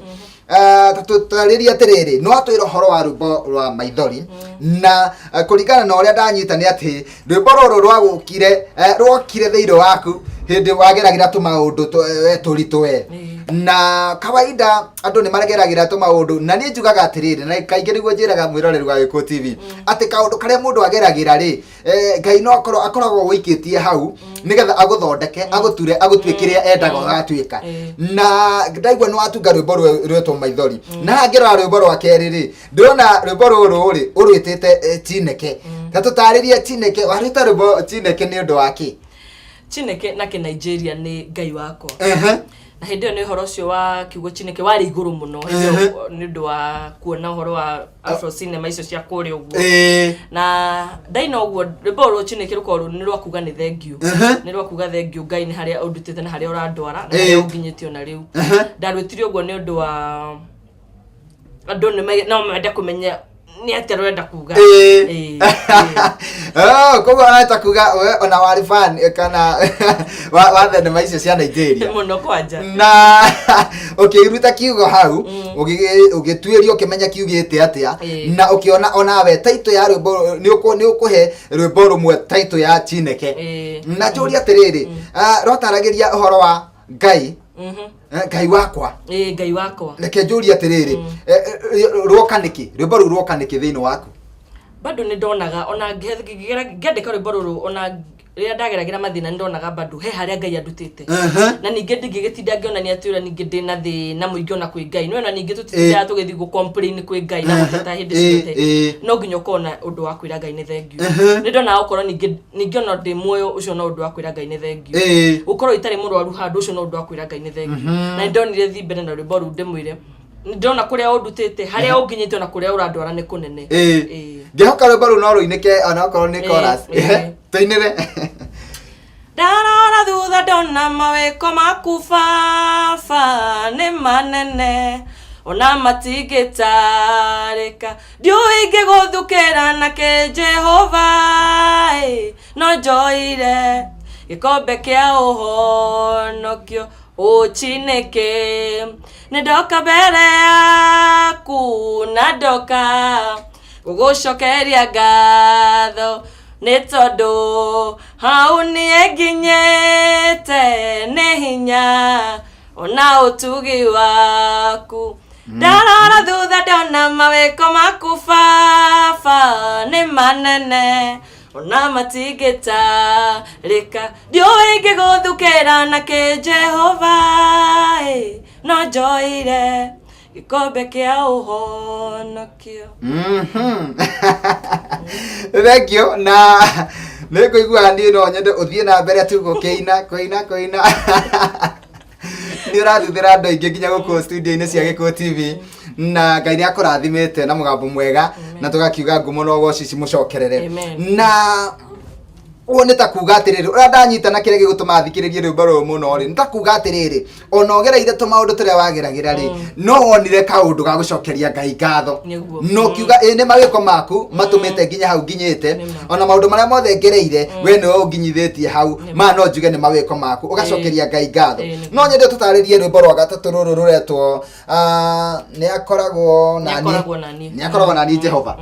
Speaker 1: tutariria atiriri no atwira horo wa rwimbo rwa maithori na kuringana na uria ndanyita ni ati rwimbo ruru rwagukire rwokire thiiri waku hindi wageragira tumaundu turitwe na kawaida andu ni marageragira tumaundu na ni njugaga atiriri na kaingi niguo njiraga mwiroreri wa Gikuyu TV ati kaundu karia mundu ageragira ri Ngai no akoragwo wikitie hau nigetha aguthondeke aguture agutwikiria endaga gatwika na ndaigua no atunga rwimbo rwetwo maithori na ngirora rwimbo rwa keri ri ndona rwimbo ruru ri urwitite Chineke gatutaririe Chineke warita rwimbo Chineke ni undu waki
Speaker 2: Chineke na Nigeria ni Ngai wako na hindi yo ni horo cio wa kiugo Chineke wari iguru muno ni undu wa kuona horo wa Afro cinema icio cia kuri uguo na ndaina uguo rwimbo rwo Chineke rukorwo ni rwa kuga ni thengiu ni rwa kuga thengiu Ngai ni haria undutite na haria urandwara na haria unginyitio na riu ndarwitire uguo ni undu wa andu no mende kumenya ni ati rwenda kuga
Speaker 1: koguo arata kuga ona wari fan kana wa thenema icio cia Nigeria
Speaker 2: muno kwanja
Speaker 1: na ukiruta kiugo hau ugituirio ukimenya kiugite atia na ukiona onawe title ya rwimbo ni ukuhe rwimbo rumwe title ya Chineke na njuri atiriri rotaragiria uhoro wa Ngai Ngai wakwa
Speaker 2: Ngai wakwa
Speaker 1: reke njuri atiriri rwokaniki rwimbo ru rwokaniki thiini waku
Speaker 2: bado ni ndonaga ona ngedeka rwimbo ruru ona ria ndageragira mathina ndonaga bado he haria Ngai andutite na ninge ndingigitinda ngiona ni atwira ninge ndina thina muingi ona kwi Ngai no na ninge tutinda tugithi gu complain kwi Ngai na guteta hindi ciothe no nginya ukona undu wa kwira Ngai ni thengiu ni ndona ukorwo ninge ona ndi muoyo ucio no undu wa kwira Ngai ni thengiu ukorwo itari murwaru handu ucio no undu wa kwira Ngai ni thengiu na ndonire thi mbere na rwimbo ru ndimwire ndona kuria undutite haria unginyite ona kuria urandwara ni kunene
Speaker 1: ngihoka rwimbo ru no ruinike ona okorwo ni chorus tuinire
Speaker 2: ndarora thutha ndona mawiko maku baba ni manene ona matingitarika ndiũĩ ingĩgũthukĩra nake Jehova no njoire gĩkombe kĩa ũhonokio Chineke nĩ ndoka mbere yaku na ndoka gũgũcokeria ngatho nĩ tondũ hau niĩ nginyĩte nĩ hinya ona ũtugi waku ndarora thutha ndona mawĩko maku baba nĩ manene ona matingitarika ndiũĩ ingĩgũthukĩra nake Jehova no njoire gĩkombe kĩa ũhonokio
Speaker 1: thank you na nĩ kũigua niĩ no nyende ũthiĩ na mbere tu gũkĩina kũina ni ũrathuthĩra andũ aingĩ nginya gũkũ studio-inĩ cia Gikuyu TV na Ngai nĩ akũrathimĩte na mũgambo mwega na tũgakiuga ngumo no goci cimucokerere na o nĩ ta kuga atiriri ura ndanyita na kire gigutuma thikiririe rwimbo rũrũ mũno ri nĩ ta kuga atiriri ona ogereire tũmaũndũ tũrĩa wageragira ri no wonire kaũndũ ga gũcokeria Ngai ngatho no kiuga nĩ mawĩko maku matũmĩte nginya hau nginyĩte ona maũndũ marĩa mothe ngereire we nĩwe ũnginyithĩtie hau ma no njuge nĩ mawĩko maku ũgacokeria Ngai ngatho no nyende tũtarĩrie rwimbo rwa gatatũ rũrũ rũretwo nĩ akoragwo nani Jehova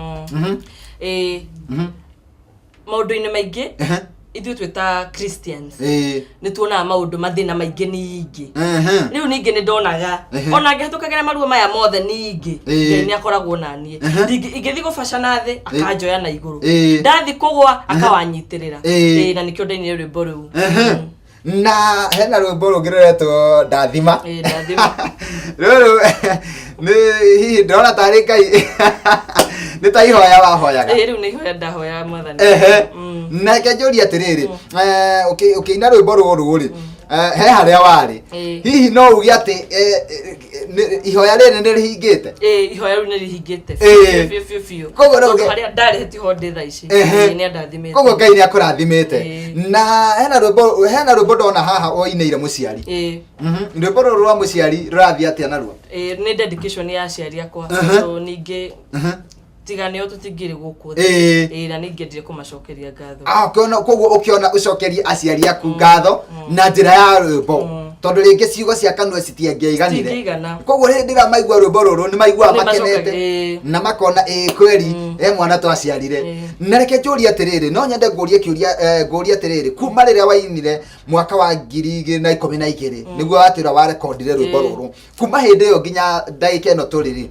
Speaker 2: maũndũ-inĩ maingĩ ithuĩ twĩta Christians nĩ tuonaga maũndũ mathĩna maingĩ ningĩ rĩu ningĩ nĩ ndonaga ona ngĩhĩtũkagĩra maruo maya mothe ningĩ Ngai nĩ akoragwo na niĩ ingĩthiĩ gũbaca na thĩ akanjoya na igũrũ ndathi kũgwa akawanyitĩrĩra na nĩkĩo ndainire rwĩmbo rũu
Speaker 1: na hena rwĩmbo rũngĩ rũretwo ndathima rũrũ nĩ hihi ndona tarĩ Ngai nĩ ta ihoya wahoyaga
Speaker 2: rĩu nĩ ihoya ndahoya mwathani
Speaker 1: na kenjũria atĩrĩrĩ ũkĩina rwĩmbo rũrũ rĩ he harĩa warĩ hihi no uge atĩ ihoya rĩrĩ nĩ rĩhingĩte
Speaker 2: ihoya rĩu nĩ rĩhingĩte biũ koguo harĩa ndarĩhĩti ho ndĩ thaa ici nĩ ndathimĩte
Speaker 1: koguo Ngai nĩ akũrathimĩte na hena rwĩmbo ndona haha woinĩire mũciari rwĩmbo rũrũ rwa mũciari rũrathiĩ atĩa naruo
Speaker 2: nĩ dedication ya aciari akwa ningĩ tigane o tutingire gũkũ na ningĩ ndire kũmacokeria ngatho
Speaker 1: koguo ũkĩona ũcokerie aciari aku ngatho na njĩra ya rwĩmbo tondũ rĩngĩ ciugo cia kanua citiangĩaiganire koguo hĩndĩ ĩrĩa maigua rwĩmbo rũrũ nĩ maiguaga makenete na makona kweri mwana twaciarire na reke njũrie atĩrĩrĩ no nyende ngũrie atĩrĩrĩ kuma rĩrĩa wainire mwaka wa 2012 nĩguo watĩra warekondire rwĩmbo rũrũ kuma hĩndĩ ĩyo nginya ndagĩka ĩno tũrĩ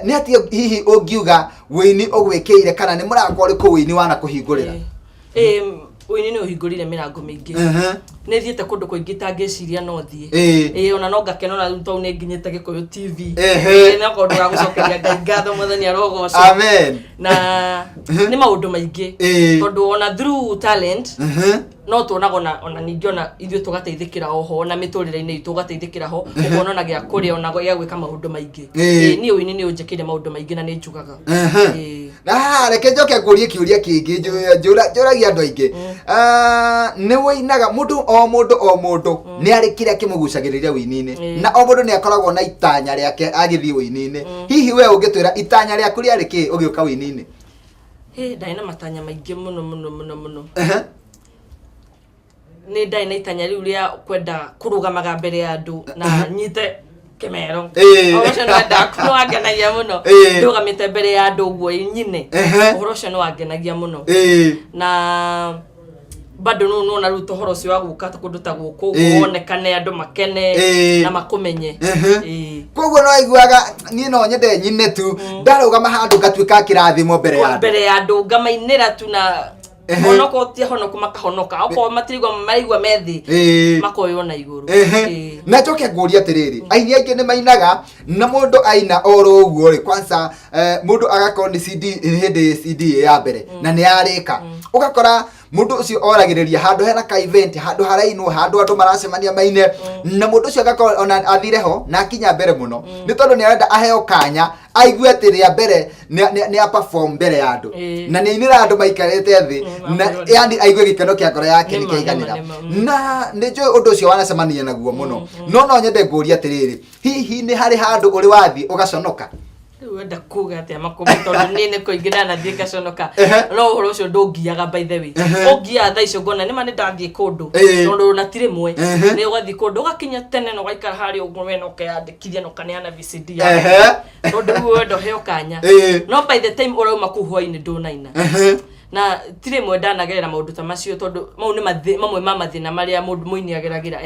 Speaker 1: nĩ atĩ hihi ũngiuga wĩini ũgwĩkĩire kana nĩ mũrango ũrĩkũ wĩini wana kũhingũrĩra
Speaker 2: wĩini nĩ ũhingũrire mĩrango mĩingĩ nĩ thiĩte kũndũ kũingĩ tangĩciria no thiĩ ona no ngakena na rĩu tondũ nĩ nginyĩte Gĩkũyũ TV na kaũndũ ga gũcokeria Ngai ngatho mwathani arogocwo na nĩ maũndũ maingĩ tondũ ona through talent no tuonaga ona ningĩ ona ithuĩ tũgateithĩkĩra oho na mĩtũrĩre-inĩ itũ tũgateithĩkĩra ho ũkona ona gĩa kũrĩa ona gĩa gwĩka maũndũ maingĩ niĩ wĩini nĩ ũnjĩkĩire maũndũ maingĩ na nĩ njugaga
Speaker 1: reke njoke ngũrie kĩũria kĩngĩ njũragia andũ aingĩ nĩ wĩinaga mũndũ o mũndũ nĩ arĩ kĩrĩa kĩmũgucagĩrĩria wĩini-inĩ na o mũndũ nĩ akoragwo na itanya rĩake agĩthiĩ wĩini-inĩ hihi we ũngĩtwĩra itanya rĩaku rĩarĩ kĩ ũgĩũka wĩini-inĩ
Speaker 2: ndarĩ na matanya maingĩ mũno nĩ ndarĩ na itanya rĩu rĩa kwenda kũrũgamaga mbere ya andũ na nyite kemero ũcio nĩ ndaku no angenagia mũno ndũgamĩte mbere ya andũ ũguo nyine ũhoro ũcio nĩ wangenagia mũno na bado no na ruto horo cio waguka kũndũ ta gũkũ wonekane andũ makene na makũmenye
Speaker 1: koguo no aiguaga niĩ no nyende nyine tu ndarũgama handũ ngatuĩka kĩrathimo mbere ya
Speaker 2: andũ ngamainĩra tu na honoko tia honoko makahonoka oko matirigwa maigwa methi makoyo na iguru
Speaker 1: na njoke ngũria atĩrĩrĩ aini aingĩ nĩ mainaga na mũndũ aina oro ũguo rĩ kwanza mũndũ agakorwo nĩ CD hĩndĩ CD ya mbere na nĩ yarĩka ũgakora mũndũ ũcio oragĩrĩria handũ hena ka event handũ harainwo handũ andũ maracemania maine na mũndũ ũcio agakorwo ona athire ho na akinya mbere mũno nĩ tondũ nĩ arenda aheo kanya aigue atĩ rĩa mbere nĩ a perform mbere ya andũ na nĩ ainĩra andũ maikarĩte thĩ na yani aigue gĩkeno kĩa ngoro yake nĩ kĩaiganĩra na nĩ njũĩ ũndũ ũcio wanacemania naguo mũno no nyende ngũria atĩrĩrĩ hihi nĩ harĩ handũ ũrĩ wathiĩ ũgaconoka
Speaker 2: wenda kuga atĩ makũmĩ tondũ nĩ kũingĩra na thiĩ ngaconoka no ũhoro ũcio ndũngiaga by the way ũngiaga thaa icio ngona nĩma nĩ ndathiĩ kũndũ tondũ na tirĩ mwe nĩ ũgathiĩ kũndũ ũgakinya tene na ũgaikara harĩa ũguo wena ũkeyandĩkithia na ũkaneana VCD tondũ rĩu wenda ũheo kanya no by the time ũrauma kũu hwainĩ ndũnaina na tirĩ mwe ndanagerera maũndũ ta macio tondũ mau nĩ mamwe ma mathĩna marĩa mũndũ mũini ageragĩra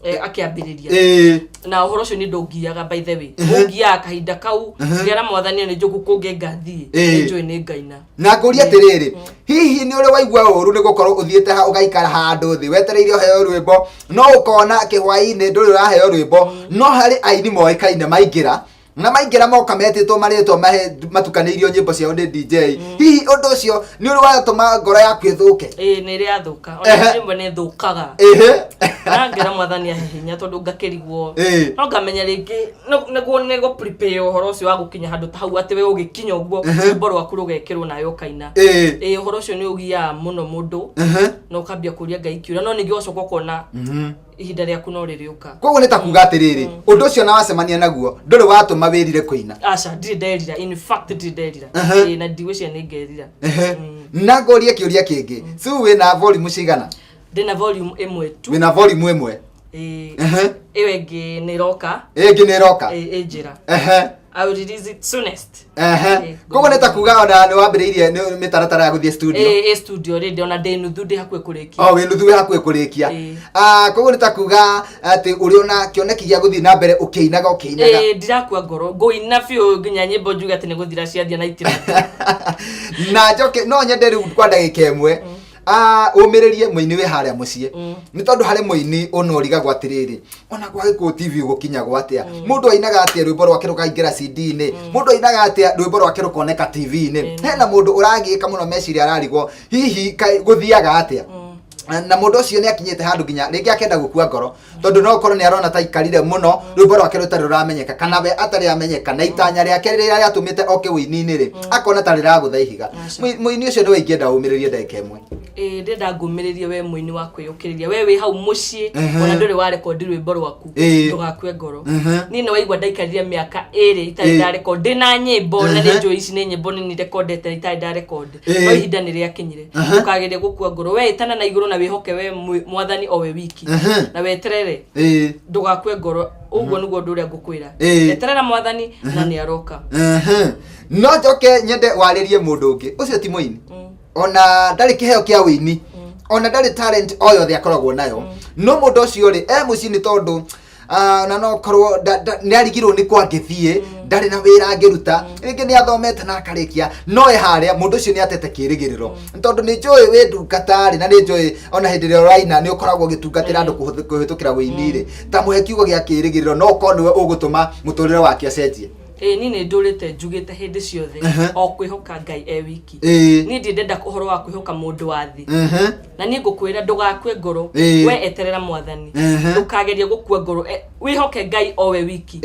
Speaker 2: akĩambĩrĩria na ũhoro ũcio nĩ ndũngiaga by the way ũngiaga kahinda kau ngera mwathani nĩ njũku kũngĩ ngathiĩ njũĩ nĩ ngaina
Speaker 1: na ngũria atĩrĩrĩ hihi nĩ ũrĩ waigua ũru nĩ gũkorwo ũthiĩte ũgaikara handũ thĩ wetereire ũheo rwĩmbo no ũkona kĩhwainĩ ndũrĩ ũraheo rwĩmbo no harĩ aini moĩkaine maingĩra na maingĩra moka metĩtwo marĩtwo matukanĩirio nyĩmbo ciao nĩ DJ hihi ũndũ ũcio nĩ ũrĩ watũma ngoro yaku ĩthũke?
Speaker 2: Nĩ ĩrĩ yathũka, ona nyĩmbo nĩ thũkaga na ngera mwathani ahihinya tondũ ngakĩrigwo no ngamenya rĩngĩ nĩguo prepare ũhoro ũcio wa gũkinya handũ ta hau atĩ we ũgĩkinya ũguo rwĩmbo rwaku rũgekĩrwo nayo kaina ũhoro ũcio nĩ ũgiaga mũno mũndũ na ũkambia kũria Ngai kiũra no ningĩ ũcoka ũkona ihinda rĩaku no rĩrĩũka. Koguo
Speaker 1: nĩ ta kuga atĩrĩrĩ ũndũ ũcio na wacemania naguo ndũrĩ watũma wĩrire kũina?
Speaker 2: Aca ndirĩ nderira, in fact ndirĩ nderira na ndigwĩciria nĩ ngerira.
Speaker 1: Na ngũrie kĩũria kĩngĩ su wĩna volume cigana?
Speaker 2: Ndĩna volume ĩmwe tu.
Speaker 1: Wĩna volume ĩmwe?
Speaker 2: Ĩyo ĩngĩ nĩ ĩroka.
Speaker 1: Ĩngĩ nĩ ĩroka?
Speaker 2: Njĩra. I will release it soonest.
Speaker 1: Koguo nĩ ta kuga ona nĩ wambĩrĩirie mĩtaratara ya gũthiĩ studio?
Speaker 2: Studio rĩndĩ ona ndĩ nuthu ndĩ hakuhĩ kũrĩkia.
Speaker 1: Wĩ nuthu wĩ hakuhĩ kũrĩkia. Koguo nĩ ta kuga atĩ ũrĩ ona kĩoneki gĩa gũthiĩ na mbere ũkĩinaga?
Speaker 2: Ndirakua ngoro ngũina biũ nginya nyĩmbo njuge atĩ nĩ gũthira ciathia na itira.
Speaker 1: Na njoke no nyende rĩu kwa ndagĩka ĩmwe ũmĩrĩrie mũini wĩ harĩa mũciĩ nĩ tondũ harĩ mũini ona ũrigagwo atĩrĩrĩ ona kwa Gĩkũyũ TV gũkinyagwo atĩa, mũndũ ainaga atĩa rwĩmbo rwake rũkaingĩra CD-inĩ, mũndũ ainaga atĩa rwĩmbo rwake rũkoneka TV-inĩ, hena mũndũ ũragĩka mũno meciria ararigwo hihi gũthiaga atĩa na mũndũ ũcio nĩ akinyĩte handũ nginya rĩngĩ akenda gũkua ngoro tondũ no korwo nĩ arona ta ikarire mũno rwĩmbo rwake rũtarĩ rũramenyeka kana we atarĩ amenyeka na itanya rĩake rĩrĩa rĩatũmĩte oke wĩini-inĩ rĩ akona ta rĩragũtha ihiga. Mũini ũcio nĩ waingĩenda ũmĩrĩrie ndagĩka ĩmwe? Ndĩrenda
Speaker 2: ngũmĩrĩrie we mũini wa kwĩyũkĩrĩria we wĩ hau mũciĩ ona ndũrĩ warekondi rwĩmbo rwaku ndũgakue ngoro. Niĩ nĩ waigua ndaikarire mĩaka 2 itarĩ ndarekondi na nyĩmbo na nĩ njũĩ ici nĩ nyĩmbo nĩ rekondete itarĩ ndarekondi no ihinda nĩ rĩakinyire ndũkagerie gũkua ngoro we ĩtana na igũrũ na wĩhoke we mwathani o we wiki na weterere ndũgakue ngoro ũguo nĩguo ũndũ ũrĩa ngũkwĩra eterera mwathani na nĩ aroka.
Speaker 1: No njoke nyende warĩrie mũndũ ũngĩ ũcio ti mũini ona ndarĩ kĩheo kĩa wĩini ona ndarĩ talent o yothe akoragwo nayo no mũndũ ũcio rĩ mũciĩ nĩ tondũ na no korwo nĩ arigirwo nĩ kwa ngĩthiĩ ndarĩ na wĩra angĩruta rĩngĩ nĩ athomete na akarĩkia no harĩa mũndũ ũcio nĩ atete kĩĩrĩgĩrĩro tondũ nĩ njũĩ wĩ ndungatarĩ na nĩ njũĩ ona hĩndĩ ĩrĩa ũraina nĩ ũkoragwo ũgĩtungatĩra andũ kũhĩtũkĩra wĩini-rĩ ta mũhe kiugo gĩa kĩĩrĩgĩrĩro no korwo nĩwe ũgũtũma mũtũrĩre wake acenjie.
Speaker 2: Niĩ nĩ ndũrĩte njugĩte hĩndĩ ciothe o kwĩhoka Ngai wiki. Niĩ ndĩrenda ũhoro wa kwĩhoka mũndũ wa thĩ na niĩ ngũkwĩra ndũgakue ngoro we eterera mwathani ndũkagerie gũkua ngoro wĩhoke Ngai o we wiki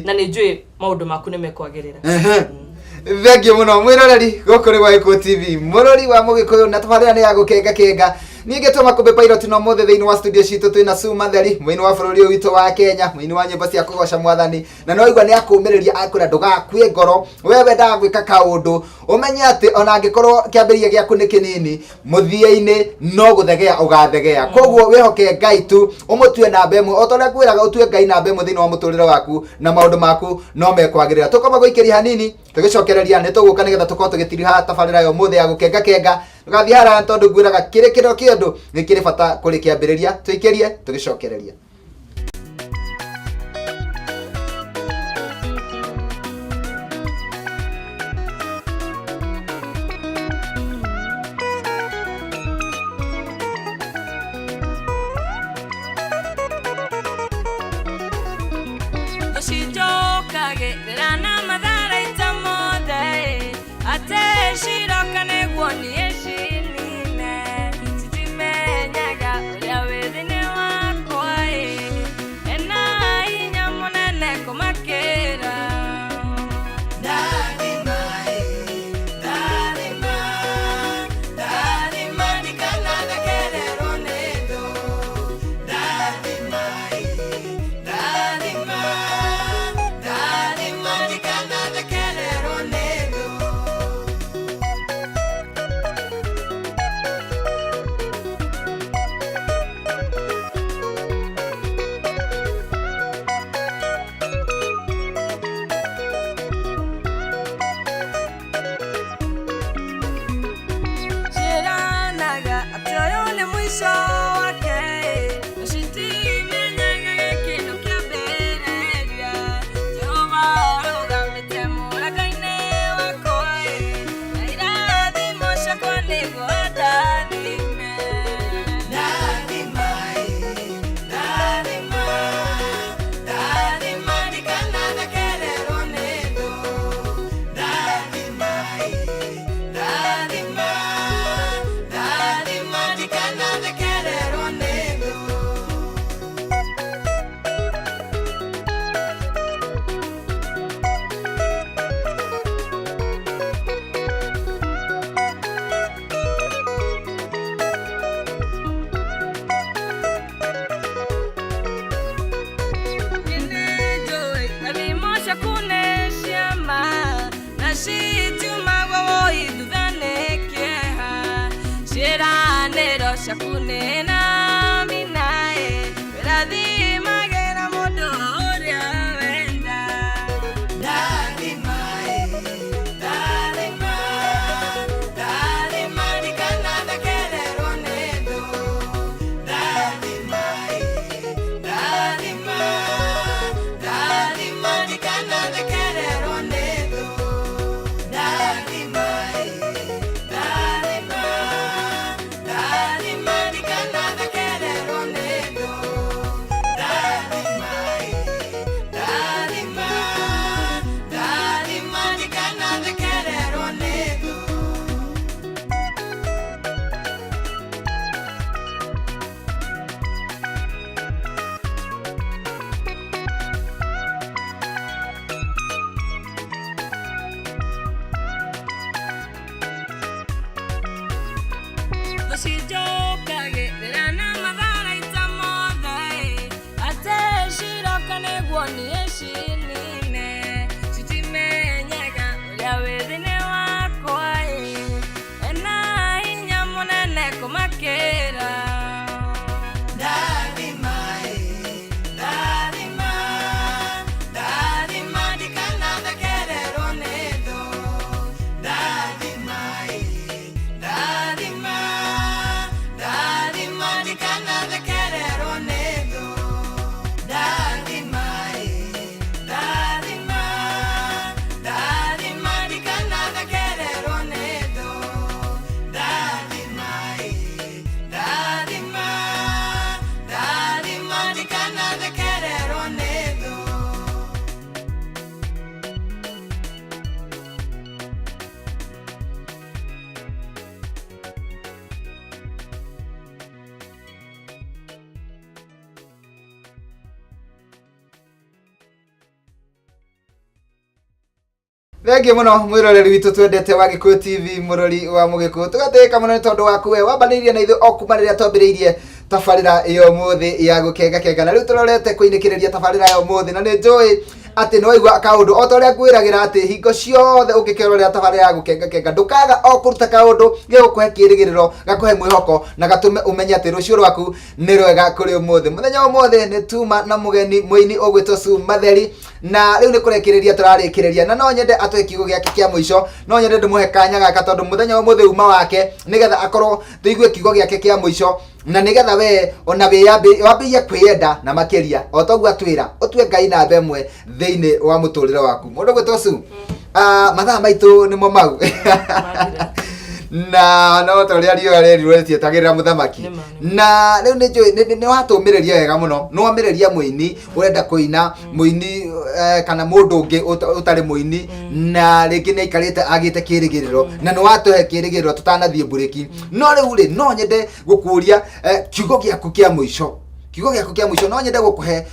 Speaker 2: na nĩ njũĩ maũndũ maku nĩ mekwagĩrĩra.
Speaker 1: Thengiũ mũno mwĩroreri gũkũ rĩ Gĩkũyũ TV mũrori wa Mũgĩkũyũ na tabarĩra nĩ ya gũkenga niĩ ngĩtũma kũmbe pilot no mũthĩ thĩinĩ wa studio citũ twĩna Su Matheri mũini wa bũrũri witũ wa Kenya mũini wa nyĩmbo cia kũgoca mwathani na no igua nĩ akũmĩrĩria akwĩra ndũgakue ngoro wewe ndagwĩka kaũndũ ũmenye atĩ ona angĩkorwo kĩambĩrĩria gĩaku nĩ kĩnini mũthia-inĩ no gũthegea ũgathegea koguo wĩhoke Ngai tu ũmũtue namba ĩmwe o ta ũrĩa ngwĩraga ũtue Ngai namba ĩmwe thĩinĩ wa mũtũrĩre waku na maũndũ maku no mekwagĩrĩra. Tũkoma gũikĩria hanini tũgĩcokereria nĩ tũgũka nĩgetha tũkorwo tũgĩtiriha tabarĩra yo mũthĩ ya gũkenga tũgathiĩ haraya tondũ ngwĩraga kĩrĩkĩro kĩndũ nĩ kĩrĩ bata kũrĩ kĩambĩrĩria tũikĩrie tũgĩcokereria.
Speaker 2: shakunena minae radhi magera modoria wenda dali mai nikana da kelero nedo dali mai nikana da kelero nedo dali mai
Speaker 1: Thenge muno mwiroreri witu twendete wa Gikuyu TV murori wa Mugikuyu tugateka muno tondu waku we wambanirie na ithu okumarira twambiriirie tabarira iyo muthi ya gukenga na riu turorete kuinikiriria tabarira iyo muthi na ni njui ati no igwa kaundu o toria kwiragira ati hingo ciothe ukikerorera tabarira ya gukenga ndukaga o kuruta kaundu gigukuhe kirigiriro gakuhe mwihoko na gatume umenye ati rucio rwaku ni rwega kuri umuthi muthenya umuthi ni tuma na mugeni muini ogwitwo Su Matheri na riu ni kurekiriria turarikiriria na no nyende atwe kiugo giake kia muico no nyende ndumuhe kanya gaka tondu muthenya umuthi uma wake nigetha akorwo tuigue kiugo giake kia muico na nigetha we ona we wambirie kwiyenda na makiria o togu atwira utwe Ngai na bemwe thiini wa muturire waku mundu gwitwo Su mathaa maitu nimo mau na no toria rio rero tietagirira muthamaki na riu ni watumiriria wega muno no wamiriria muini urenda kuina muini kana mundu ungi utari muini na ringi ni ikarite agite kirigiriro na no watuhe kirigiriro tutanathie bureki no riu ri no nyende gukuria kiugo giaku kia muico no nyende gukuhe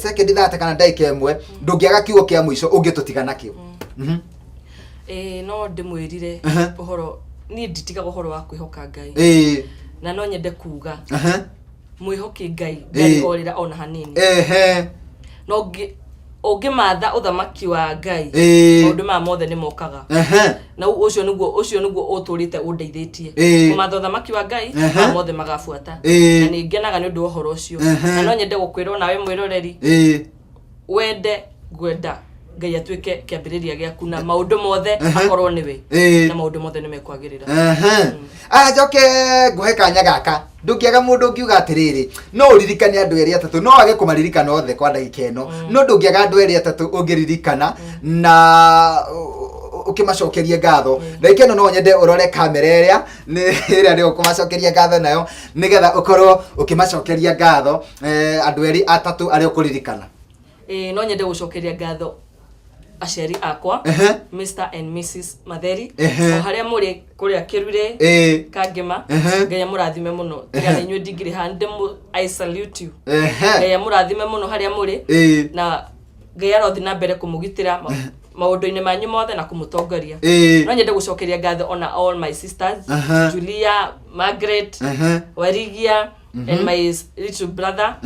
Speaker 1: second that kana ndaike imwe ndungiaga kiugo kia muico ungitutiga nakio
Speaker 2: no ndimwirire uhoro ni nditiga uhoro wa kwihoka Ngai na no nyende kuga mwihoke Ngai ndarigorira ona hanini no ungimatha uthamaki wa Ngai maundu ma mothe ni mokaga na ucio niguo uturite undeithitie kumatha uthamaki wa Ngai ma mothe magabuata na ni ngenaga ni undu uhoro ucio na no nyende gukwira nawe mwiroreri wende gwenda Ngai atwike kiambiriria giaku na maundu mothe akorwo niwe na maundu mothe ni mekwagirira njoke nguhe kanya gaka ndungiaga mundu ngiuga atiriri no uririkane andu eri atatu no age kumaririkana othe kwa ndagika ino no ndungiaga andu eri atatu ungiririkana na ukimacokeria ngatho ndagika ino no nyende urore kamera eria ni iria ri ukumacokeria ngatho nayo nigetha ukorwo ukimacokeria ngatho andu eri atatu ari ukuririkana no nyende gucokeria ngatho aciari akwa Mr and Mrs Matheri o haria muri kuria kirure kangema Ngai murathime muno tiga nywe ndigire hande I salute you Ngai murathime muno haria muri na Ngai arothi na mbere kumugitira maundu-ini manyu mothe na kumutongoria no nyende gucokeria ngatho ona all my sisters Julia, Margaret, Warigia and my little brother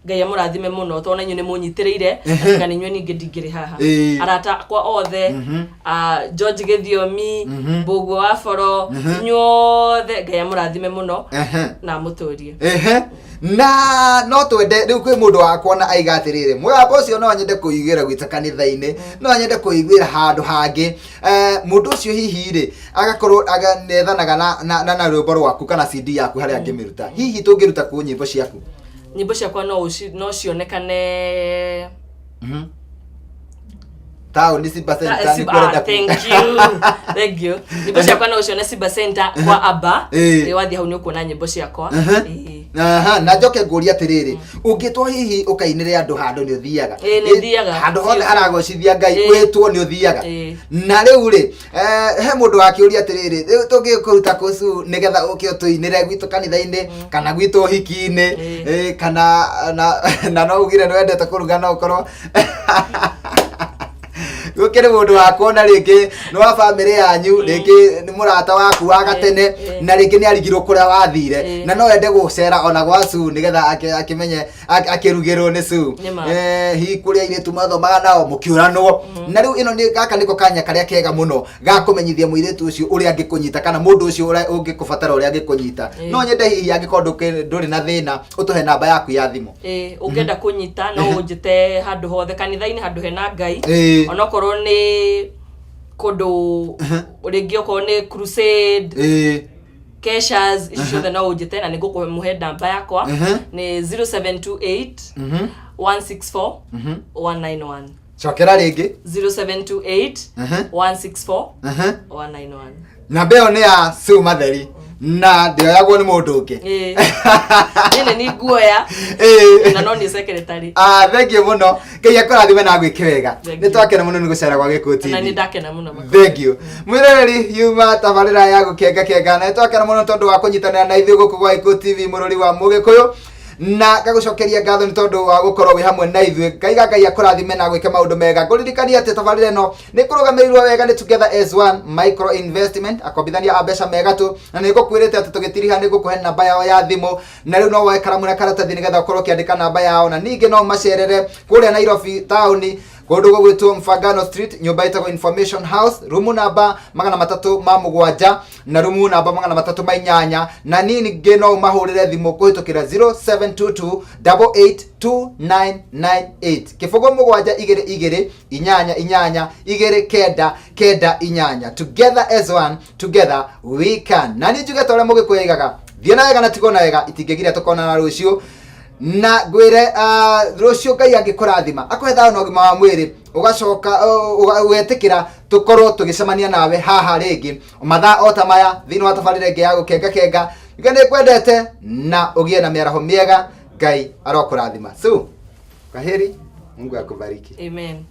Speaker 2: Ngai amurathime muno tona inyu ni munyitireire atiga ni nywe ninge ndingiri haha arata kwa othe George Githiomi Mbugu wa Foro nyothe Ngai amurathime muno na muturie
Speaker 1: na no twende riu kwi mundu wakwona aiga atirire mugambo ucio no nyende kuigira gwita kanitha-ini no nyende kuiguira handu hangi mundu ucio hihi ri agakorwo aganethanaga na rwimbo rwaku kana CD yaku haria angimiruta hihi tungiruta ku nyimbo ciakwa
Speaker 2: no cionekane
Speaker 1: Tao ni Simba Center ni kwenda
Speaker 2: thank you nyimbo ciakwa no cione Simba Center kwa aba wathi hau ni ukuona nyimbo ciakwa
Speaker 1: na njoke nguria atiriri ungitwa hihi ukainire andu handu ni uthiaga
Speaker 2: ni thiaga
Speaker 1: handu hothe aragocithia Ngai wetwo ni uthiaga na riu ri he mundu akiuria atiriri riu tungikuruta kucu nigetha uke tuinire gwitu kanitha-ini kana gwitu hiki-ini kana na no ugire nwendete kuruga no ukorwo gukire mundu wakwona ringi no wa family yanyu ringi ni murata waku wa gatene na ringi ni arigirwo kuria wathire na no ende gucera ona gwa Su nigetha akimenye akirugirwo ni Su hi kuria ire tumathomaga nao mukiuranwo na riu ino ni gaka niko kanya karia kega muno ga kumenyithia muiretu ucio uria angikunyita kana mundu ucio uria ungikubatara uria angikunyita no nyende hihi angikorwo nduri na thina utuhe namba yaku ya thimu
Speaker 2: ungenda kunyita no unjite handu hothe kanitha-ini handu hena Ngai ona ni kodo ringi okorwo ni crusade Keshas icio no unjite na nigukuhe muhe namba yakwa ni 0728 164 191
Speaker 1: chokera ringi
Speaker 2: 0728 164 191
Speaker 1: namba ĩyo ni ya Su Matheri na ndioyagwo ni mundu ungi
Speaker 2: ene ni guoya na no ni secretary
Speaker 1: thank you muno Ngai akurathime na gwike wega ni twakena muno ni gucera gwa Gikuyu TV
Speaker 2: na ni ndakena muno
Speaker 1: thank you mwiroreri yuma tabarira ya gukenga na twakena muno tondu wa kunyitanira na ithuĩ guku gwa Gikuyu TV murori wa Mugikuyu na gagucokeria ngatho ni tondu wa gukorwo wi hamwe na ithuĩ Ngai akurathime na gwike maundu mega kuririkania ati tabarira ino ni kurugamirirwo wega ni Together as One Micro Investment akombithania mbeca mega tu na ni gukwirite ati tugitiriha ni gukuhe namba yao ya thimu na riu no woe karamu na karatathi nigetha ukorwo kiandika namba yao na ningi no macerere kuria Nairobi tauni kundu gugwitwo Mfangano Street nyumba itagwo Information House rumu namba 307 na rumu namba 308 na ningi no mahurire thimu kuhitukira 0722882998 kifogo mugwanja igere igere inyanya inyanya igere kenda kenda inyanya Together as One together we can na ni njuge tore mugikwegaga thie na wega na tigo na wega itingegira tukona na rucio na gwire rucio Ngai angikurathima akwetha no gima wa mwiri ugacoka ugetikira tukorwo tugicemania nawe haha ringi mathaa otamaya thini wa tabarire ngi ya gukenga ngene kwendete na ugie na miaraho miega Ngai arokurathima Su kaheri Mungu akubariki
Speaker 2: amen.